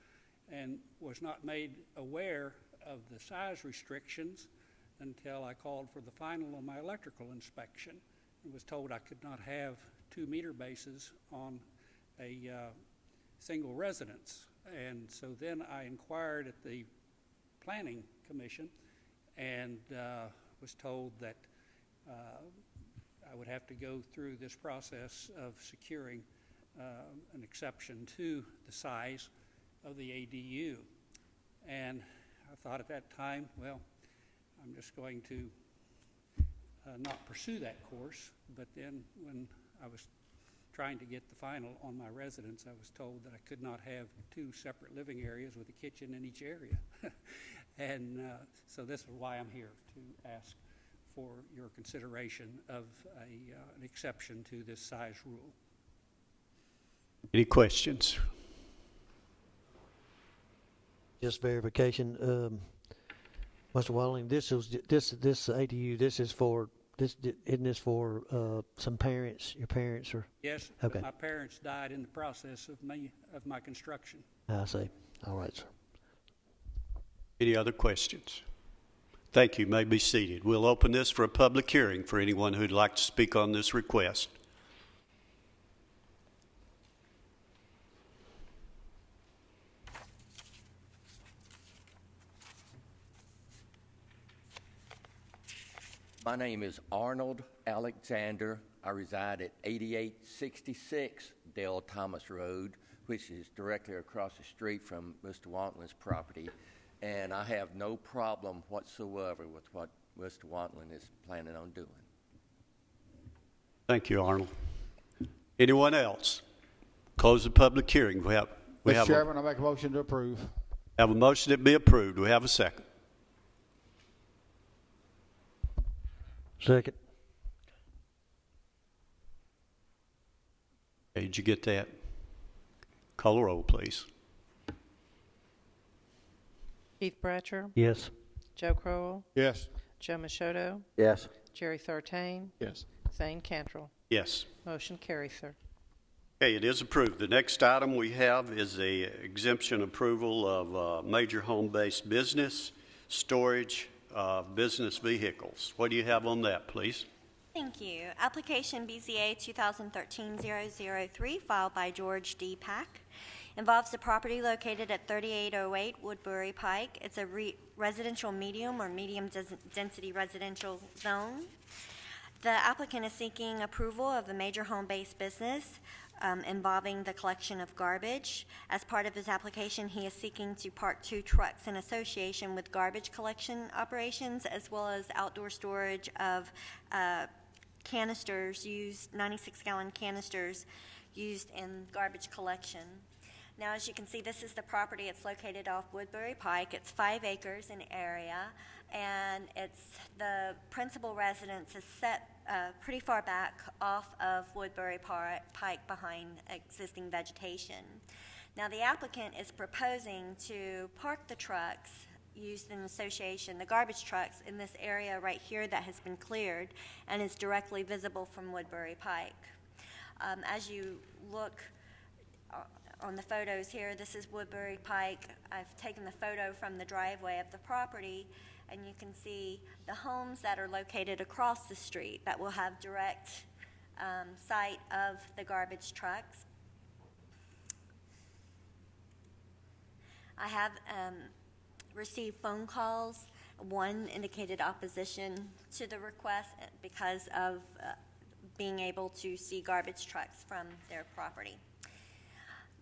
and was not made aware of the size restrictions until I called for the final on my electrical inspection and was told I could not have 2 meter bases on a single residence. And so then I inquired at the Planning Commission and was told that I would have to go through this process of securing an exception to the size of the ADU. And I thought at that time, well, I'm just going to not pursue that course. But then when I was trying to get the final on my residence, I was told that I could not have 2 separate living areas with a kitchen in each area. And so this is why I'm here, to ask for your consideration of an exception to this size rule. Any questions? Just verification, Mr. Walling. This ADU. This is for this. Isn't this for some parents? Your parents or? Yes. Okay. But my parents died in the process of my construction. I see. All right, sir. Any other questions? Thank you. You may be seated. We'll open this for a public hearing for anyone who'd like to speak on this request. My name is Arnold Alexander. I reside at 8866 Dale Thomas Road, which is directly across the street from Mr. Wantlin's property. And I have no problem whatsoever with what Mr. Wantlin is planning on doing. Thank you, Arnold. Anyone else? Close the public hearing. We have Mr. Chairman, I make a motion to approve. Have a motion that be approved. Do we have a second? Second. Okay, did you get that? Call the roll, please. Keith Bratcher, Yes. Joe Crowell, Yes. Joe Machado, Yes. Jerry Sartain, Yes. Zane Cantrell. Yes. Motion carries, sir. Okay, it is approved. The next item we have is a exemption approval of major home-based business storage business vehicles. What do you have on that, please? Thank you. Application BZA 2013-003, filed by George D. Pack, involves a property located at 3808 Woodbury Pike. It's a residential medium or medium-density residential zone. The applicant is seeking approval of a major home-based business involving the collection of garbage. As part of his application, he is seeking to park 2 trucks in association with garbage collection operations, as well as outdoor storage of canisters used, 96-gallon canisters used in garbage collection. Now, as you can see, this is the property. It's located off Woodbury Pike. It's 5 acres in area, and the principal residence is set pretty far back off of Woodbury Pike behind existing vegetation. Now, the applicant is proposing to park the trucks used in association, the garbage trucks, in this area right here that has been cleared and is directly visible from Woodbury Pike. As you look on the photos here, this is Woodbury Pike. I've taken the photo from the driveway of the property, and you can see the homes that are located across the street that will have direct sight of the garbage trucks. I have received phone calls. One indicated opposition to the request because of being able to see garbage trucks from their property.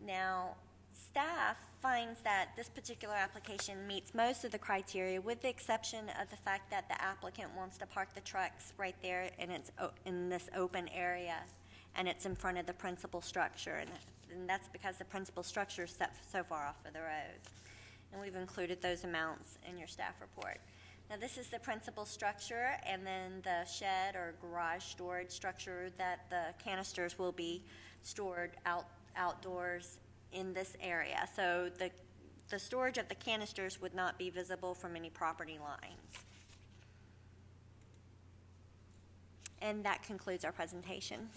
Now, staff finds that this particular application meets most of the criteria, with the exception of the fact that the applicant wants to park the trucks right there in this open area, and it's in front of the principal structure, and that's because the principal structure is set so far off of the road. And we've included those amounts in your staff report. Now, this is the principal structure, and then the shed or garage storage structure that the canisters will be stored outdoors in this area. So the storage of the canisters would not be visible from any property lines. And that concludes our presentation.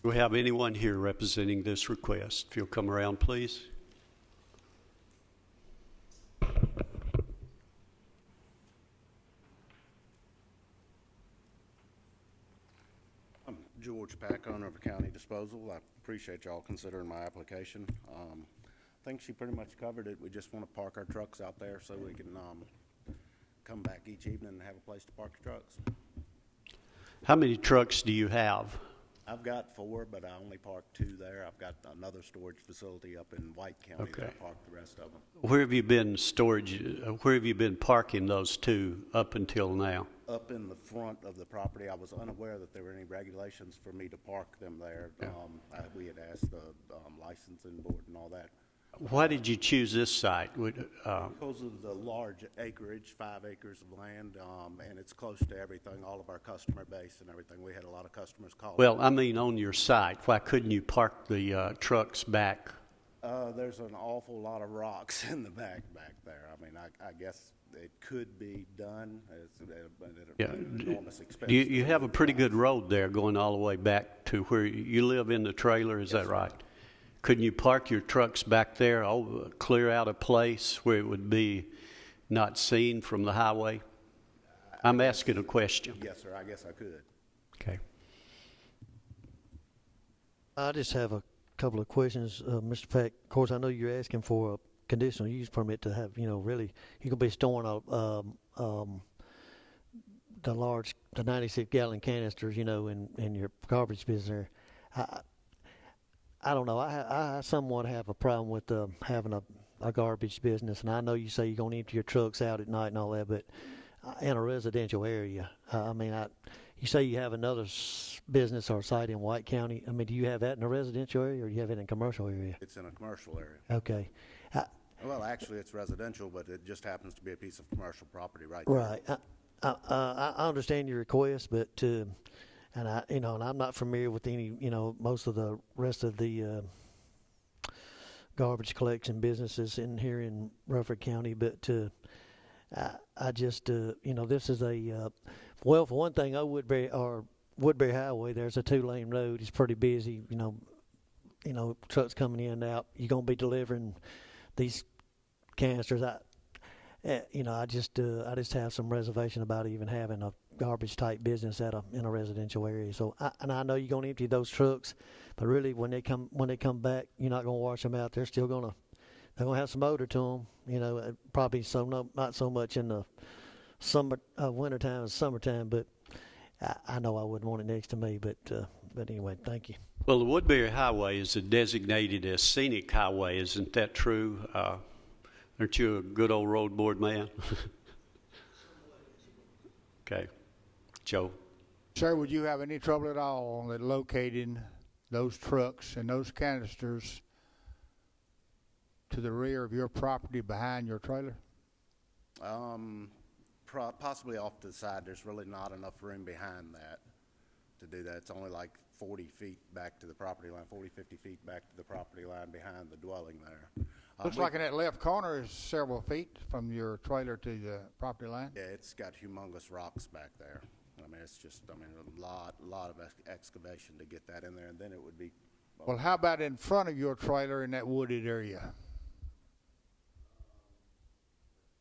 Do we have anyone here representing this request? If you'll come around, please. I'm George Pack, owner of County Disposal. I appreciate y'all considering my application. I think she pretty much covered it. We just want to park our trucks out there so we can come back each evening and have a place to park the trucks. How many trucks do you have? I've got 4, but I only park 2 there. I've got another storage facility up in White County that I park the rest of them. Where have you been where have you been parking those 2 up until now? Up in the front of the property. I was unaware that there were any regulations for me to park them there. Yeah. We had asked the licensing board and all that. Why did you choose this site? Because of the large acreage, 5 acres of land, and it's close to everything, all of our customer base and everything. We had a lot of customers call. Well, I mean on your site. Why couldn't you park the trucks back? There's an awful lot of rocks in the back there. I mean, I guess it could be done. It's an enormous expense. You have a pretty good road there going all the way back to where you live in the trailer, is that right? Couldn't you park your trucks back there, clear out a place where it would be not seen from the highway? I'm asking a question. Yes, sir, I guess I could. Okay. I just have a couple of questions, Mr. Peck. Of course, I know you're asking for a conditional use permit to have, really, you could be storing the 96-gallon canisters, in your garbage business there. I don't know. I somewhat have a problem with having a garbage business, and I know you say you're going to empty your trucks out at night and all that, but in a residential area, you say you have another business or site in White County. Do you have that in a residential area, or do you have it in a commercial area? It's in a commercial area. Okay. Well, actually, it's residential, but it just happens to be a piece of commercial property right there. Right. I understand your request, but and I'm not familiar with any, most of the rest of the garbage collection businesses in here in Rutherford County, but I just, this is well, for one thing, Woodbury Highway, there's a 2-lane road. It's pretty busy, trucks coming in and out. You're going to be delivering these canisters. I just have some reservation about even having a garbage type business in a residential area. So, I know you're going to empty those trucks, but really when they come back, you're not going to wash them out. They're going to have some odor to them. Probably not so much in the wintertime and summertime, but I know I wouldn't want it next to me. But anyway, thank you. Well, the Woodbury Highway is designated as scenic highway. Isn't that true? Aren't you a good old road board man? Okay. Joe? Sir, would you have any trouble at all in locating those trucks and those canisters to the rear of your property behind your trailer? Possibly off to the side. There's really not enough room behind that to do that. It's only like 40 feet back to the property line, 40, 50 feet back to the property line behind the dwelling there. Looks like in that left corner is several feet from your trailer to the property line. Yeah, it's got humongous rocks back there. It's just, a lot of excavation to get that in there, and then it would be. Well, how about in front of your trailer in that wooded area?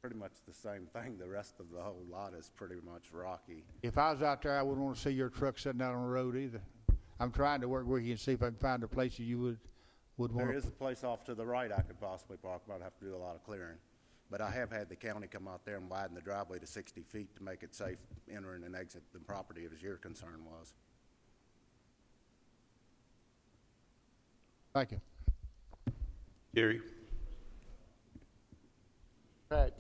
Pretty much the same thing. The rest of the whole lot is pretty much rocky. If I was out there, I wouldn't want to see your truck sitting out on the road either. I'm trying to work with you and see if I can find a place you would want There to. is a place off to the right I could possibly park, but I'd have to do a lot of clearing. But I have had the county come out there and widen the driveway to 60 feet to make it safe entering and exit the property, as your concern was. Thank you. Gary? Pat,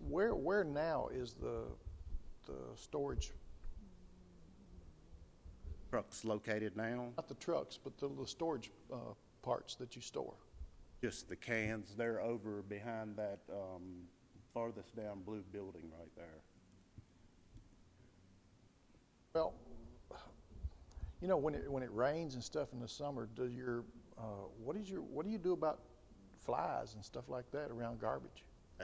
where now is the storage? Trucks located now? Not the trucks, but the storage parts that you store. Just the cans. They're over behind that farthest down blue building right there. Well, when it rains and stuff in the summer, what do you do about flies and stuff like that around garbage?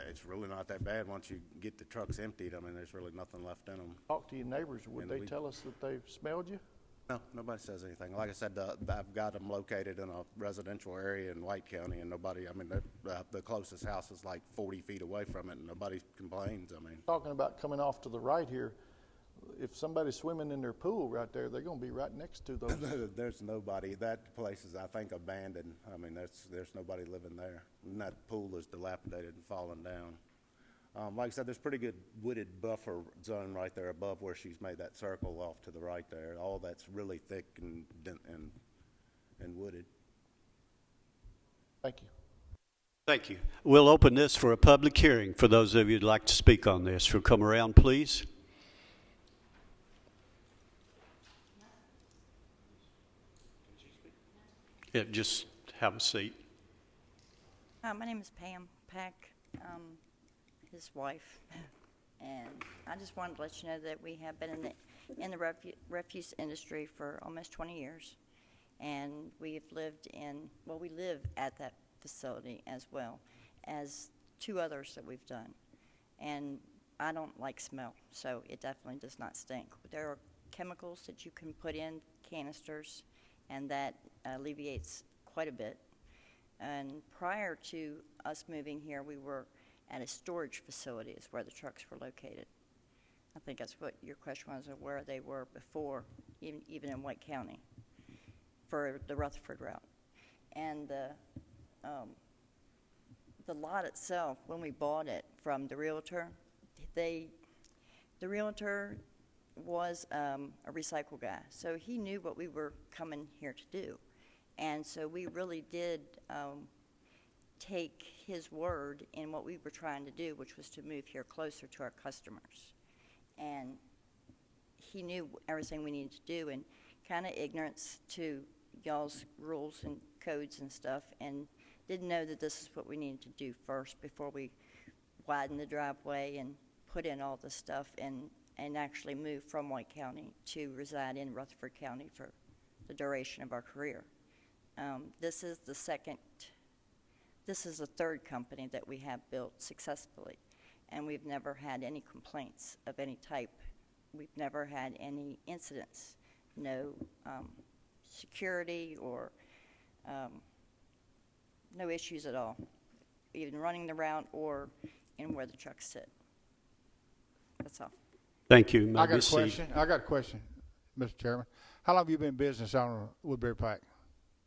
It's really not that bad once you get the trucks emptied. There's really nothing left in them. Talk to your neighbors. Would they tell us that they've smelled you? No, nobody says anything. Like I said, I've got them located in a residential area in White County, and nobody, the closest house is like 40 feet away from it, and nobody complains. Talking about coming off to the right here, if somebody's swimming in their pool right there, they're going to be right next to those. There's nobody. That place is, I think, abandoned. There's nobody living there. And that pool is dilapidated and fallen down. Like I said, there's pretty good wooded buffer zone right there above where she's made that circle off to the right there. All that's really thick and wooded. Thank you. Thank you. We'll open this for a public hearing for those of you who'd like to speak on this. You'll come around, please. Yeah, just have a seat. My name is Pam Peck, his wife, and I just wanted to let you know that we have been in the refuse industry for almost 20 years, and we live at that facility as well as 2 others that we've done, and I don't like smell, so it definitely does not stink. There are chemicals that you can put in canisters, and that alleviates quite a bit. And prior to us moving here, we were at a storage facility is where the trucks were located. I think that's what your question was, of where they were before, even in White County, for the Rutherford route. And the lot itself, when we bought it from the realtor, the realtor was a recycle guy, so he knew what we were coming here to do. And so we really did take his word in what we were trying to do, which was to move here closer to our customers. And he knew everything we needed to do, and kind of ignorance to y'all's rules and codes and stuff, and didn't know that this is what we needed to do first before we widen the driveway and put in all the stuff and actually move from White County to reside in Rutherford County for the duration of our career. This is the third company that we have built successfully, and we've never had any complaints of any type. We've never had any incidents, no security or no issues at all, even running the route or in where the trucks sit. That's all. Thank you. I got a question, Mr. Chairman. How long have you been in business on Woodbury Pike?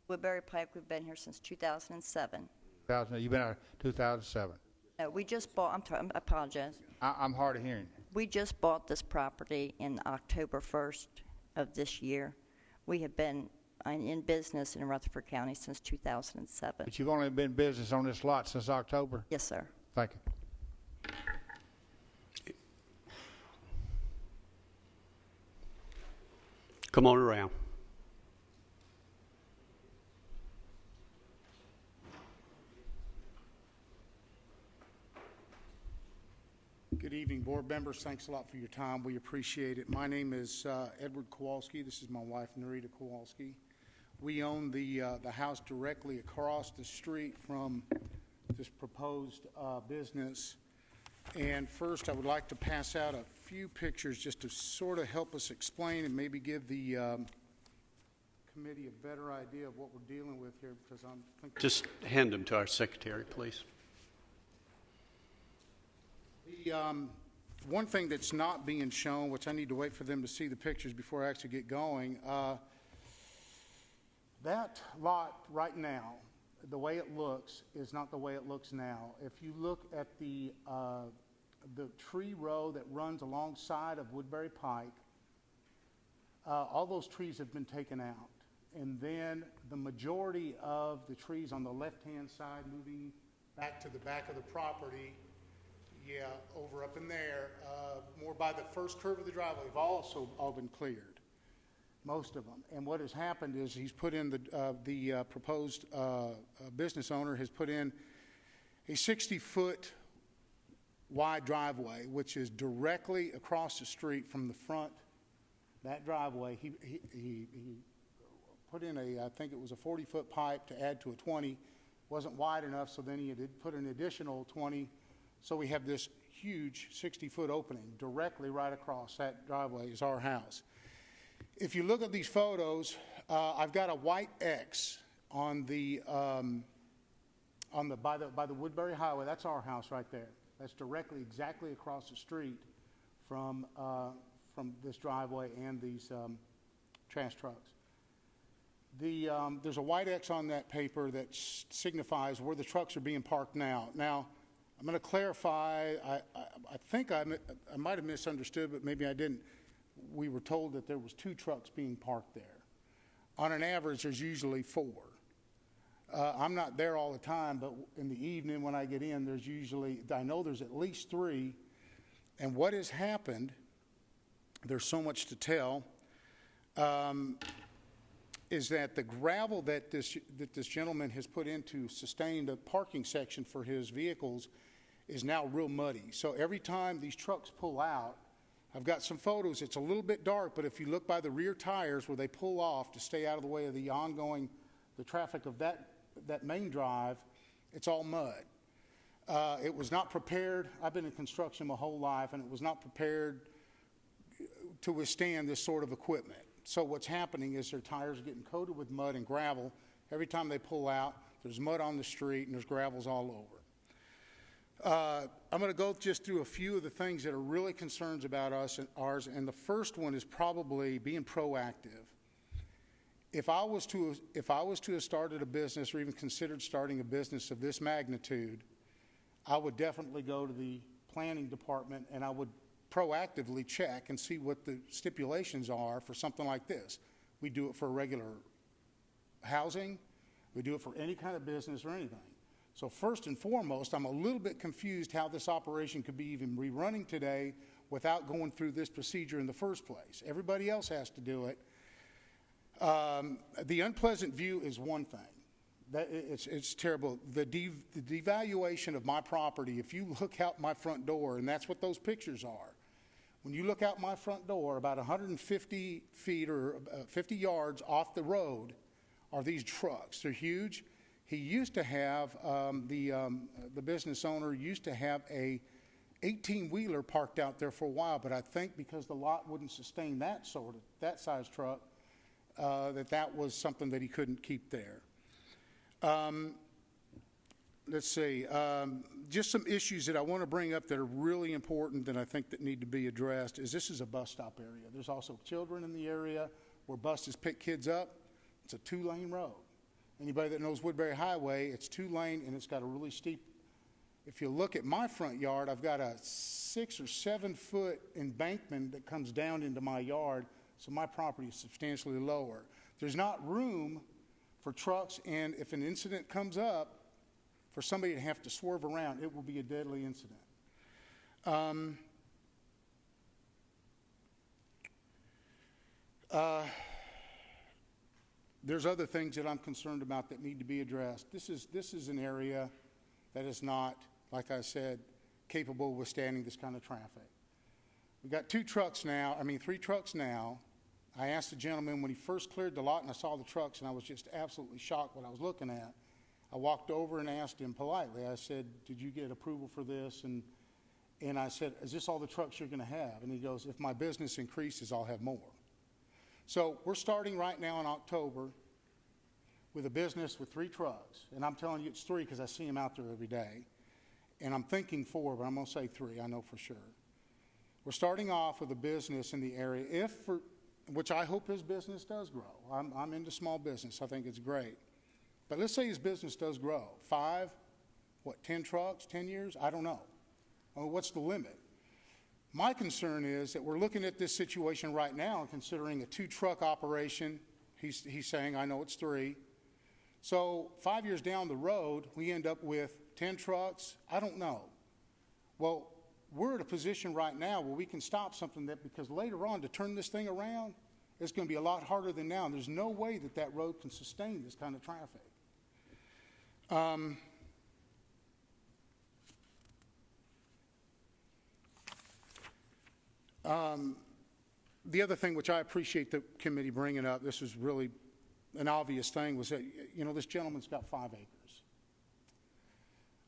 Woodbury Pike, we've been here since 2007. You've been out 2007. No, we just bought, I apologize. I'm hard of hearing. We just bought this property in October 1st of this year. We have been in business in Rutherford County since 2007. But you've only been in business on this lot since October? Yes, sir. Thank you. Come on around. Good evening, board members. Thanks a lot for your time. We appreciate it. My name is Edward Kowalski. This is my wife, Narita Kowalski. We own the house directly across the street from this proposed business. And first, I would like to pass out a few pictures just to sort of help us explain and maybe give the committee a better idea of what we're dealing with here, because I'm thinking... Just hand them to our secretary, please. The one thing that's not being shown, which I need to wait for them to see the pictures before I actually get going, that lot right now, the way it looks is not the way it looks now. If you look at the tree row that runs alongside of Woodbury Pike, all those trees have been taken out. And then the majority of the trees on the left-hand side moving back to the back of the property, over up in there, more by the first curve of the driveway, have also all been cleared, most of them. And what has happened is he's put in the proposed business owner has put in a 60-foot wide driveway, which is directly across the street from the front. That driveway, he put in I think it was a 40-foot pipe to add to a 20. Wasn't wide enough, so then he did put an additional 20. So we have this huge 60-foot opening directly right across that driveway is our house. If you look at these photos, I've got a white X on by the Woodbury Highway. That's our house right there. That's directly exactly across the street from this driveway and these trash trucks. There's a white X on that paper that signifies where the trucks are being parked now. Now, I'm going to clarify. I think I might have misunderstood, but maybe I didn't. We were told that there was 2 trucks being parked there. On an average, there's usually 4. I'm not there all the time, but in the evening when I get in, I know there's at least 3. And what has happened, there's so much to tell, is that the gravel that this gentleman has put in to sustain the parking section for his vehicles is now real muddy. So every time these trucks pull out, I've got some photos. It's a little bit dark, but if you look by the rear tires where they pull off to stay out of the way of the traffic of that main drive, it's all mud. It was not prepared. I've been in construction my whole life, and it was not prepared to withstand this sort of equipment. So what's happening is their tires are getting coated with mud and gravel. Every time they pull out, there's mud on the street and there's gravels all over. I'm going to go just through a few of the things that are really concerns about ours, and the first one is probably being proactive. If I was to have started a business or even considered starting a business of this magnitude, I would definitely go to the planning department and I would proactively check and see what the stipulations are for something like this. We do it for regular housing. We do it for any kind of business or anything. So first and foremost, I'm a little bit confused how this operation could be even rerunning today without going through this procedure in the first place. Everybody else has to do it. The unpleasant view is one thing. It's terrible. The devaluation of my property, if you look out my front door, and that's what those pictures are, when you look out my front door, about 150 feet or 50 yards off the road are these trucks. They're huge. He used to have, the business owner used to have a 18-wheeler parked out there for a while, but I think because the lot wouldn't sustain that size truck, that was something that he couldn't keep there. Let's see, just some issues that I want to bring up that are really important that I think that need to be addressed is this is a bus stop area. There's also children in the area where buses pick kids up. It's a 2-lane road. Anybody that knows Woodbury Highway, it's 2-lane and it's got a really steep. If you look at my front yard, I've got a 6 or 7 foot embankment that comes down into my yard, so my property is substantially lower. There's not room for trucks, and if an incident comes up, for somebody to have to swerve around, it will be a deadly incident. There's other things that I'm concerned about that need to be addressed. This is an area that is not, like I said, capable of withstanding this kind of traffic. We've got 3 trucks now. I asked the gentleman when he first cleared the lot and I saw the trucks, and I was just absolutely shocked what I was looking at. I walked over and asked him politely. I said, did you get approval for this? And I said, is this all the trucks you're going to have? And he goes, if my business increases, I'll have more. So we're starting right now in October with a business with 3 trucks. And I'm telling you it's 3 because I see them out there every day. And I'm thinking 4, but I'm going to say 3, I know for sure. We're starting off with a business in the area, which I hope his business does grow. I'm into small business. I think it's great. But let's say his business does grow. 5, 10 trucks, 10 years? I don't know. I mean, what's the limit? My concern is that we're looking at this situation right now and considering a 2-truck operation. He's saying, I know it's 3. So 5 years down the road, we end up with 10 trucks. I don't know. Well, we're at a position right now where we can stop something because later on to turn this thing around, it's going to be a lot harder than now. And there's no way that road can sustain this kind of traffic. The other thing which I appreciate the committee bringing up, this is really an obvious thing, was that, this gentleman's got 5 acres.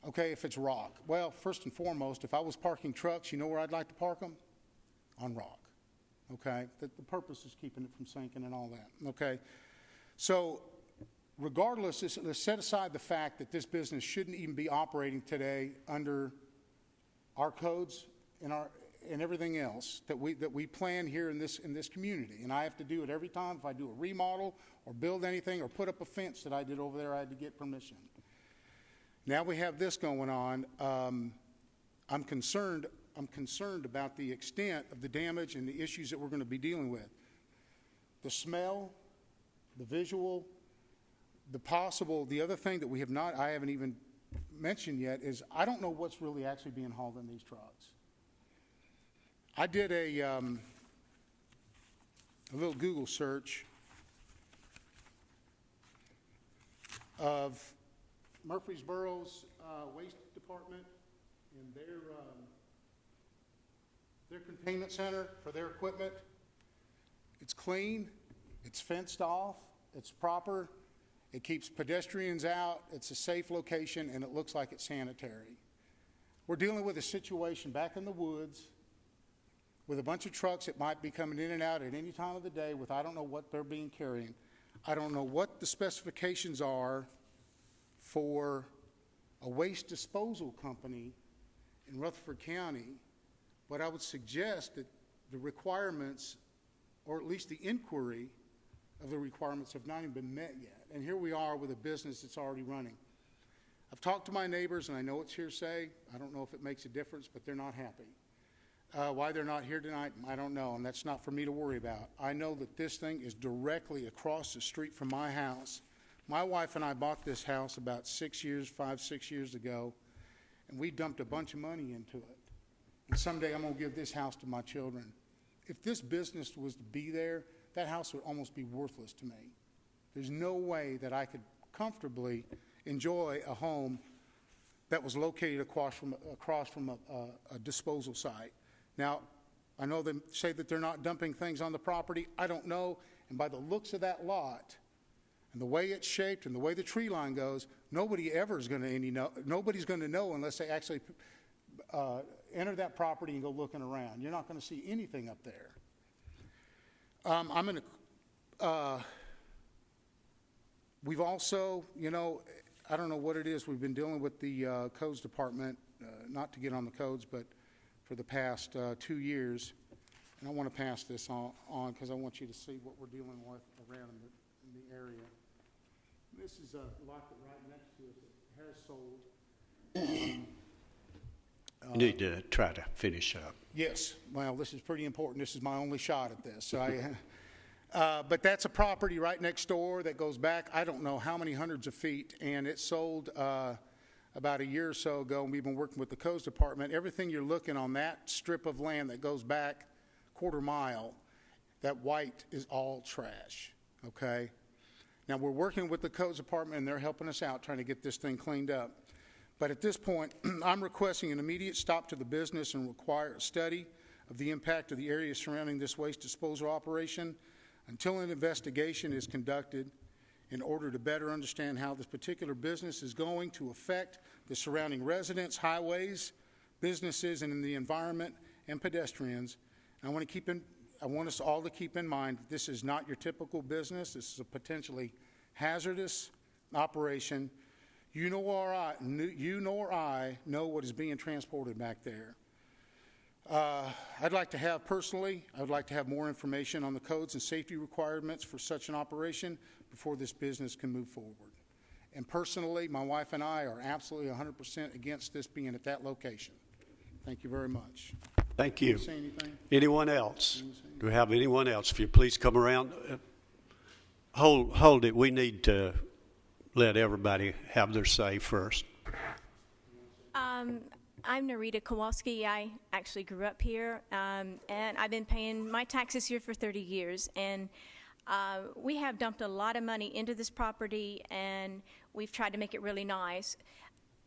Okay, if it's rock. Well, first and foremost, if I was parking trucks, you know where I'd like to park them? On rock. Okay? The purpose is keeping it from sinking and all that. Okay? So, regardless, let's set aside the fact that this business shouldn't even be operating today under our codes and everything else that we plan here in this community. And I have to do it every time. If I do a remodel or build anything or put up a fence that I did over there, I had to get permission. Now we have this going on. I'm concerned about the extent of the damage and the issues that we're going to be dealing with. The smell, the visual, the other thing that I haven't even mentioned yet is I don't know what's really actually being hauled in these trucks. I did a little Google search of Murfreesboro's waste department and their containment center for their equipment. It's clean, it's fenced off, it's proper, it keeps pedestrians out, it's a safe location, and it looks like it's sanitary. We're dealing with a situation back in the woods with a bunch of trucks that might be coming in and out at any time of the day with I don't know what they're being carrying. I don't know what the specifications are for a waste disposal company in Rutherford County, but I would suggest that the requirements, or at least the inquiry of the requirements, have not even been met yet. And here we are with a business that's already running. I've talked to my neighbors, and I know it's hearsay. I don't know if it makes a difference, but they're not happy. Why they're not here tonight, I don't know, and that's not for me to worry about. I know that this thing is directly across the street from my house. My wife and I bought this house about 6 years ago, and we dumped a bunch of money into it. And someday I'm going to give this house to my children. If this business was to be there, that house would almost be worthless to me. There's no way that I could comfortably enjoy a home that was located across from a disposal site. Now, I know they say that they're not dumping things on the property. I don't know. And by the looks of that lot and the way it's shaped and the way the tree line goes, nobody's going to know unless they actually enter that property and go looking around. You're not going to see anything up there. We've also, I don't know what it is. We've been dealing with the codes department, not to get on the codes, but for the past 2 years. And I want to pass this on because I want you to see what we're dealing with around in the area. This is a lot that right next to us that has sold. You need to try to finish up. Yes. Well, this is pretty important. This is my only shot at this. So but that's a property right next door that goes back, I don't know how many hundreds of feet, and it sold about a year or so ago, and we've been working with the codes department. Everything you're looking on that strip of land that goes back quarter mile, that white is all trash, okay? Now, we're working with the codes department, and they're helping us out trying to get this thing cleaned up. But at this point, I'm requesting an immediate stop to the business and require a study of the impact of the area surrounding this waste disposal operation until an investigation is conducted in order to better understand how this particular business is going to affect the surrounding residents, highways, businesses, and in the environment and pedestrians. And I want us all to keep in mind that this is not your typical business. This is a potentially hazardous operation. You nor I know what is being transported back there. I'd like to have more information on the codes and safety requirements for such an operation before this business can move forward. And personally, my wife and I are absolutely 100% against this being at that location. Thank you very much. Thank you. Say anything? Anyone else? Do we have anyone else? If you please come around. Hold it. We need to let everybody have their say first. I'm Narita Kowalski. I actually grew up here, and I've been paying my taxes here for 30 years. And we have dumped a lot of money into this property, and we've tried to make it really nice.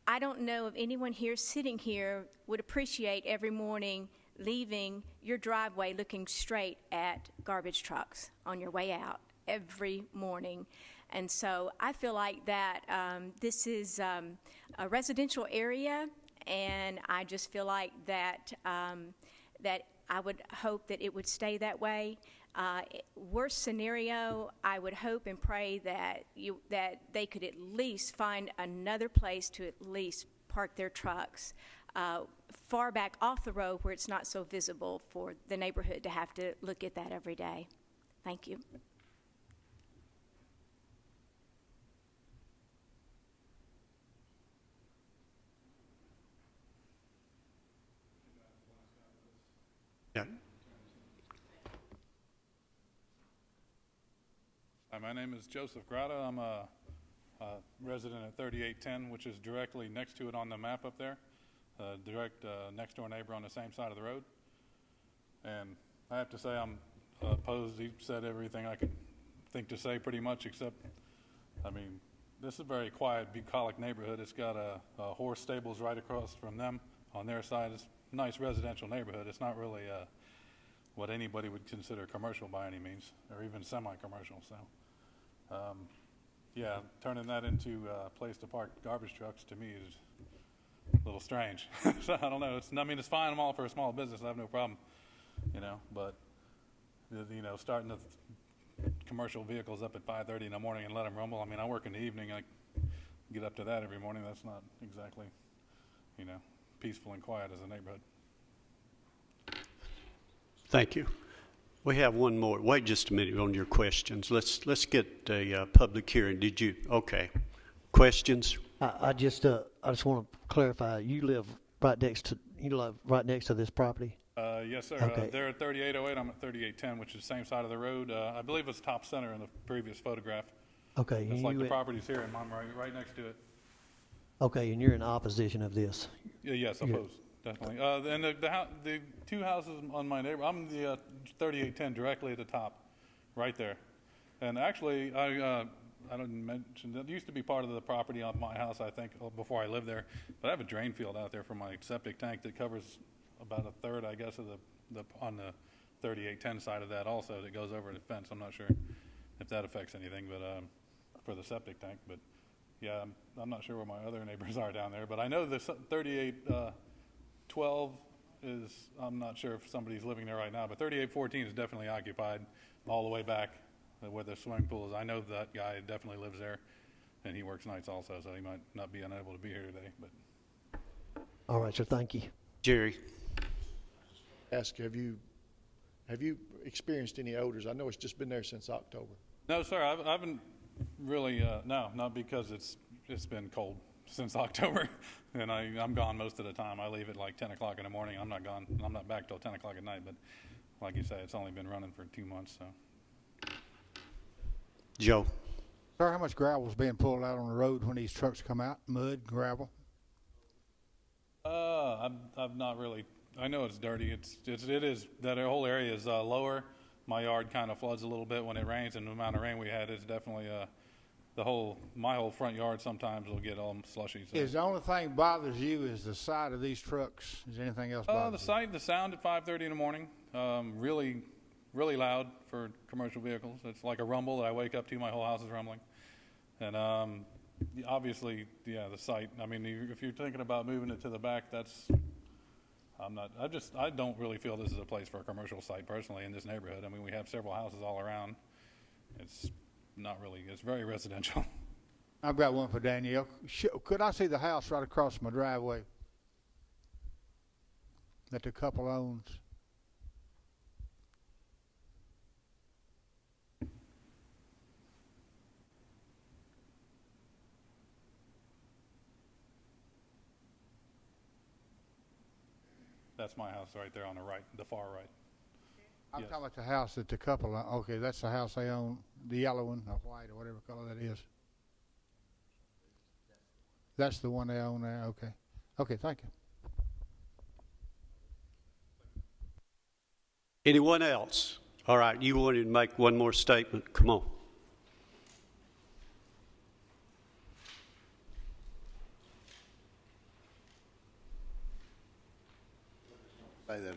I don't know if anyone here sitting here would appreciate every morning leaving your driveway looking straight at garbage trucks on your way out every morning. And so I feel like that this is a residential area, and I just feel like that that I would hope that it would stay that way. Worst scenario, I would hope and pray that they could at least find another place to at least park their trucks far back off the road where it's not so visible for the neighborhood to have to look at that every day. Thank you. Yeah. Hi, my name is Joseph Grata. I'm a resident at 3810, which is directly next to it on the map up there, direct next door neighbor on the same side of the road. And I have to say I'm opposed. He said everything I could think to say pretty much, except, I mean, this is a very quiet, bucolic neighborhood. It's got a horse stables right across from them on their side. It's a nice residential neighborhood. It's not really what anybody would consider commercial by any means, or even semi-commercial. So, yeah, turning that into a place to park garbage trucks to me is a little strange. So I don't know. It's fine. I'm all for a small business. I have no problem, But starting the commercial vehicles up at 5:30 in the morning and let them rumble. I mean, I work in the evening. I get up to that every morning. That's not exactly, peaceful and quiet as a neighborhood. Thank you. We have one more. Wait just a minute on your questions. Let's get a public hearing. Did you? Okay. Questions? I just want to clarify. You live right next to this property. Yes, sir. Okay. They're at 3808. I'm at 3810, which is the same side of the road. I believe it's top center in the previous photograph. Okay. It's like the property's here, and I'm right next to it. Okay, and you're in opposition of this. Yeah, yes, opposed, definitely. And the two houses on my neighbor, I'm the 3810 directly at the top, right there. And actually, I didn't mention that used to be part of the property on my house, I think, before I lived there. But I have a drain field out there for my septic tank that covers about a third, I guess, of on the 3810 side of that also that goes over the fence. I'm not sure if that affects anything, but for the septic tank. But yeah, I'm not sure where my other neighbors are down there. But I know the 3812 is, I'm not sure if somebody's living there right now, but 3814 is definitely occupied all the way back where the swimming pool is. I know that guy definitely lives there, and he works nights also, so he might not be unable to be here today. But All right, sir. Thank you. Jerry? Ask, have you experienced any odors? I know it's just been there since October. no, sir, I haven't really, no, not because it's been cold since October, and I'm gone most of the time. I leave at like 10 o'clock in the morning. I'm not back till 10 o'clock at night, but like you say, it's only been running for 2 months, so. Joe? Sir, how much gravel is being pulled out on the road when these trucks come out? Mud, gravel? I've not really. I know it's dirty. It is that whole area is lower. My yard kind of floods a little bit when it rains, and the amount of rain we had is definitely my whole front yard sometimes will get all slushy. So. Is the only thing bothers you is the sight of these trucks? Is anything else bothers the sound at 5:30 in the morning, really, really loud for commercial vehicles. It's like a rumble that I wake up to. My whole house is rumbling, and obviously, yeah, the site. I mean, if you're thinking about moving it to the back, I don't really feel this is a place for a commercial site personally in this neighborhood. I mean, we have several houses all around. It's very residential. I've got one for Danielle. Could I see the house right across my driveway that the couple owns? That's my house right there on the right, the far right. I'm Yes. talking about the house that the couple own. Okay, that's the house they own, the yellow one, or white, or whatever color that is. That's the one they own there, okay. Okay, thank you. Anyone else? All right, you wanted to make one more statement. Come on. Say that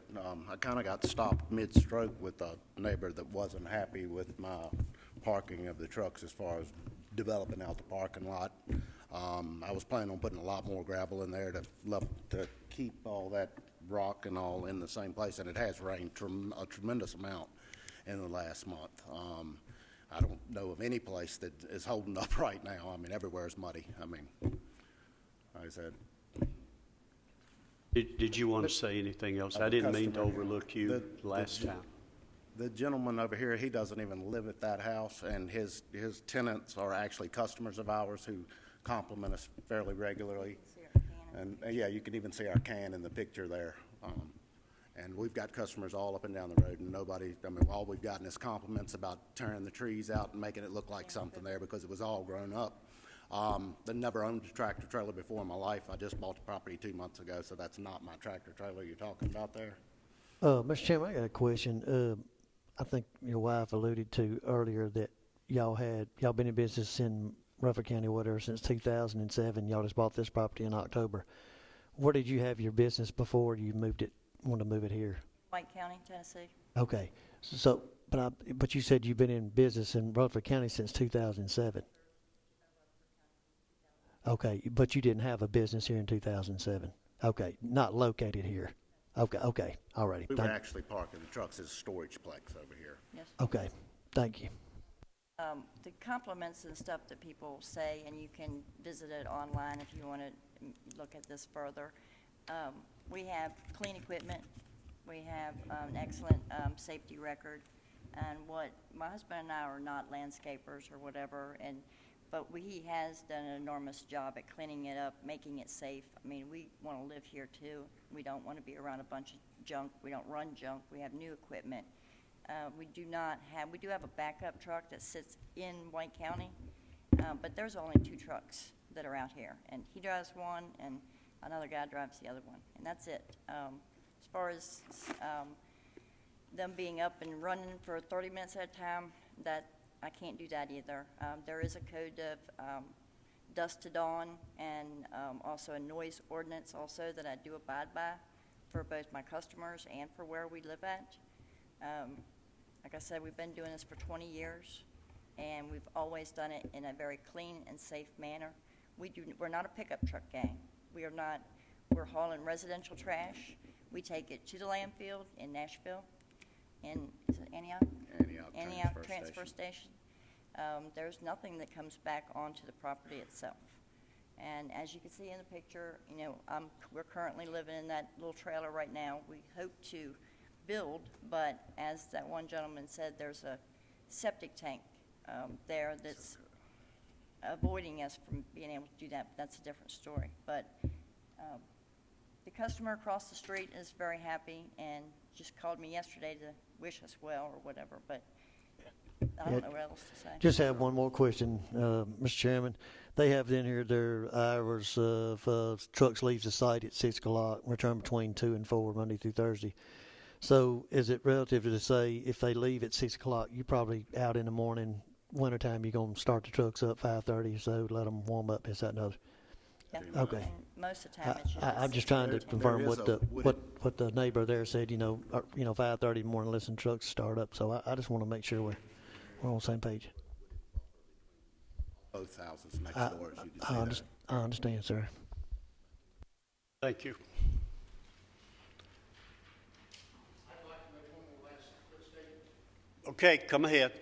I kind of got stopped mid-stroke with a neighbor that wasn't happy with my parking of the trucks as far as developing out the parking lot. I was planning on putting a lot more gravel in there to keep all that rock and all in the same place, and it has rained a tremendous amount in the last month. I don't know of any place that is holding up right now. I mean, everywhere is muddy. I mean, like I said. Did you want to say anything else? I didn't mean to overlook you last time. The gentleman over here, he doesn't even live at that house, and his tenants are actually customers of ours who compliment us fairly regularly. And yeah, you can even see our can in the picture there. And we've got customers all up and down the road, and all we've gotten is compliments about tearing the trees out and making it look like something there because it was all grown up. I never owned a tractor trailer before in my life. I just bought the property 2 months ago, so that's not my tractor trailer you're talking about there. Mr. Chairman, I got a question. I think your wife alluded to earlier that y'all been in business in Rutherford County, whatever, since 2007. Y'all just bought this property in October. Where did you have your business before you wanted to move it here? White County, Tennessee. Okay. So, but you said you've been in business in Rutherford County since 2007. Okay, but you didn't have a business here in 2007. Okay, not located here. Okay, all righty. We were actually parking the trucks as storage plex over here. Yes. Okay, thank you. The compliments and stuff that people say, and you can visit it online if you want to look at this further. We have clean equipment. We have an excellent safety record. And what my husband and I are not landscapers or whatever, but he has done an enormous job at cleaning it up, making it safe. I mean, we want to live here too. We don't want to be around a bunch of junk. We don't run junk. We have new equipment. We do have a backup truck that sits in White County, but there's only 2 trucks that are out here, and he drives one, and another guy drives the other one, and that's it. As far as them being up and running for 30 minutes at a time, that I can't do that either. There is a code of dusk to dawn and also a noise ordinance also that I do abide by for both my customers and for where we live at. Like I said, we've been doing this for 20 years, and we've always done it in a very clean and safe manner. We're not a pickup truck gang. We're hauling residential trash. We take it to the landfill in Nashville, is it Antioch? Antioch Transfer Station. There's nothing that comes back onto the property itself. And as you can see in the picture, we're currently living in that little trailer right now. We hope to build, but as that one gentleman said, there's a septic tank there that's avoiding us from being able to do that, but that's a different story. But the customer across the street is very happy and just called me yesterday to wish us well or whatever, but I don't know what else to say. Just have one more question, Mr. Chairman. They have in here their hours of trucks leaves the site at 6 o'clock, return between 2 and 4, Monday through Thursday. So is it relative to say if they leave at 6 o'clock, you probably out in the morning, wintertime, you're going to start the trucks up 5:30 or so, let them warm up, this, that, and other? Yeah. Okay. And most of the time it's I'm just trying to confirm what the neighbor there said, 5:30 in the morning, listen, trucks start up. So I just want to make sure we're on the same page. Both houses next door, as you can see. I understand, sir. Thank you. Okay, come ahead.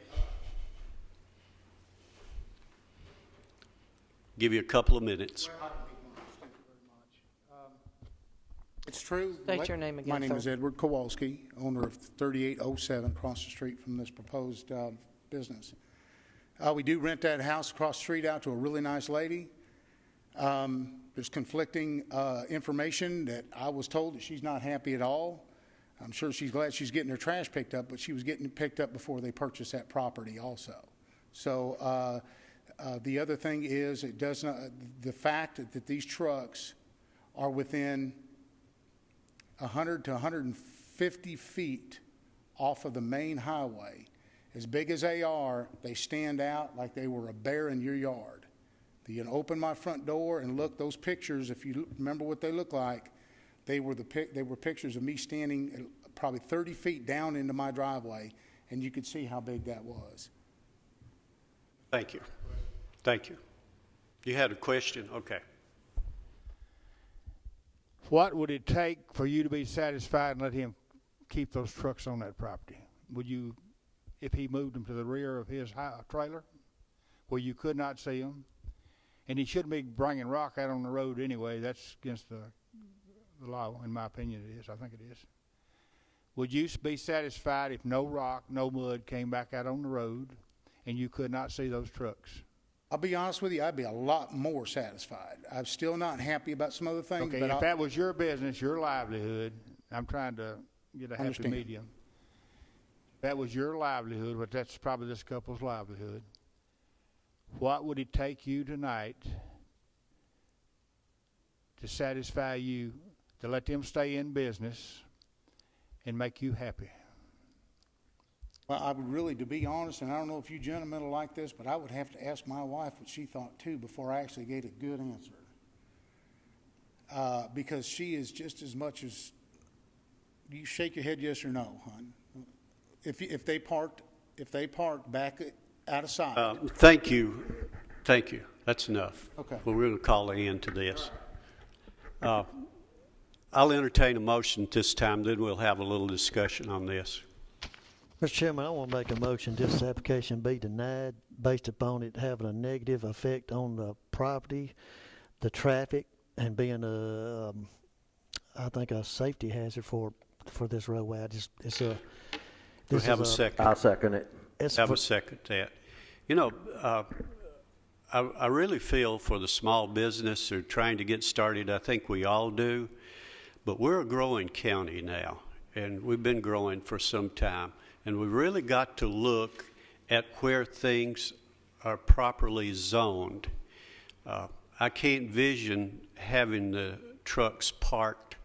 Give you a couple of minutes. It's true. State your name again, My name sir. is Edward Kowalski, owner of 3807 across the street from this proposed business. We do rent that house across the street out to a really nice lady. There's conflicting information that I was told that she's not happy at all. I'm sure she's glad she's getting her trash picked up, but she was getting it picked up before they purchased that property also. So the other thing is it does not, the fact that these trucks are within 100 to 150 feet off of the main highway, as big as they are, they stand out like they were a bear in your yard. You can open my front door and look, those pictures, if you remember what they look like, they were pictures of me standing probably 30 feet down into my driveway, and you could see how big that was. Thank you. Thank you. You had a question? Okay. What would it take for you to be satisfied and let him keep those trucks on that property? Would you, if he moved them to the rear of his trailer where you could not see them? And he shouldn't be bringing rock out on the road anyway. That's against the law, in my opinion it is. I think it is. Would you be satisfied if no rock, no mud came back out on the road and you could not see those trucks? I'll be honest with you, I'd be a lot more satisfied. I'm still not happy about some other things. Okay, but if that was your business, your livelihood, I'm trying to get a happy Understand. medium. If that was your livelihood, but that's probably this couple's livelihood, what would it take you tonight to satisfy you, to let them stay in business and make you happy? Well, I would really, to be honest, and I don't know if you gentlemen are like this, but I would have to ask my wife what she thought too before I actually gave a good answer. Because she is just as much as, you shake your head yes or no, hon. If they parked back out of sight. Thank you. Thank you. That's enough. Okay. Well, we're going to call an end to this. I'll entertain a motion at this time, then we'll have a little discussion on this. Mr. Chairman, I want to make a motion this application be denied based upon it having a negative effect on the property, the traffic, and being I think, a safety hazard for this roadway. We This have a is second. I'll second it. It's Have for- a second to that. You know, I really feel for the small business who are trying to get started. I think we all do. But we're a growing county now, and we've been growing for some time. And we've really got to look at where things are properly zoned. I can't vision having the trucks parked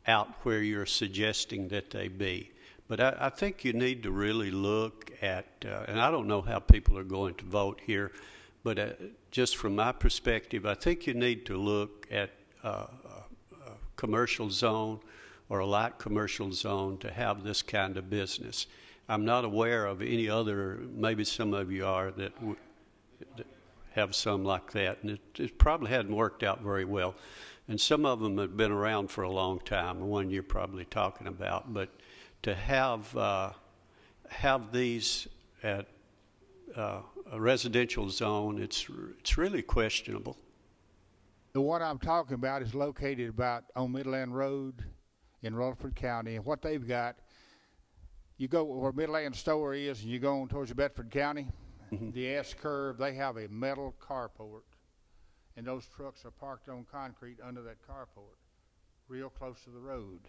out where you're suggesting that they be. But I think you need to really look at, and I don't know how people are going to vote here, but just from my perspective, I think you need to look at a commercial zone or a light commercial zone to have this kind of business. I'm not aware of any other, maybe some of you are, that have some like that, and it probably hadn't worked out very well. And some of them have been around for a long time, the one you're probably talking about, but to have these at a residential zone, it's really questionable. The one I'm talking about is located about on Midland Road in Rutherford County, and what they've got, you go where Midland Store is, and you go on towards Bedford County, the S curve, they have a metal carport, and those trucks are parked on concrete under that carport, real close to the road.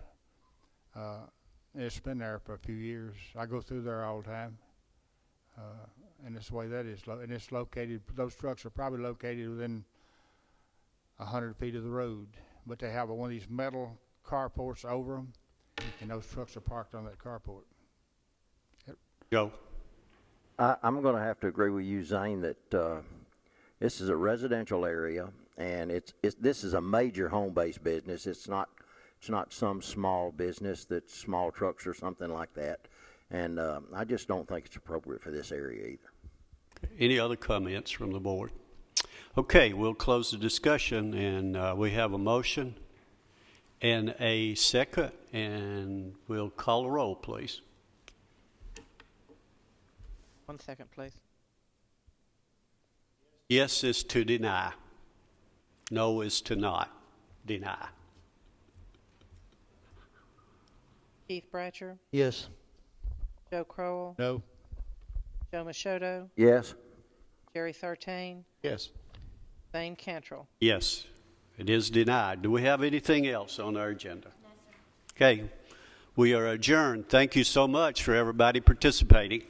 It's been there for a few years. I go through there all the time, and it's the way that is. And it's located, those trucks are probably located within 100 feet of the road, but they have one of these metal carports over them, and those trucks are parked on that carport. Joe? I'm going to have to agree with you, Zane, that this is a residential area, and this is a major home-based business. It's not some small business that's small trucks or something like that. And I just don't think it's appropriate for this area either. Any other comments from the board? Okay, we'll close the discussion, and we have a motion and a second, and we'll call a roll, please. 1 second, please. Yes is to deny. No is to not deny. Keith Bratcher, Yes. Joe Crowell, No. Joe Machoto, Yes? Jerry Sartain, Yes. Zane Cantrell. Yes, it is denied. Do we have anything else on our agenda? No, sir. Okay, we are adjourned. Thank you so much for everybody participating.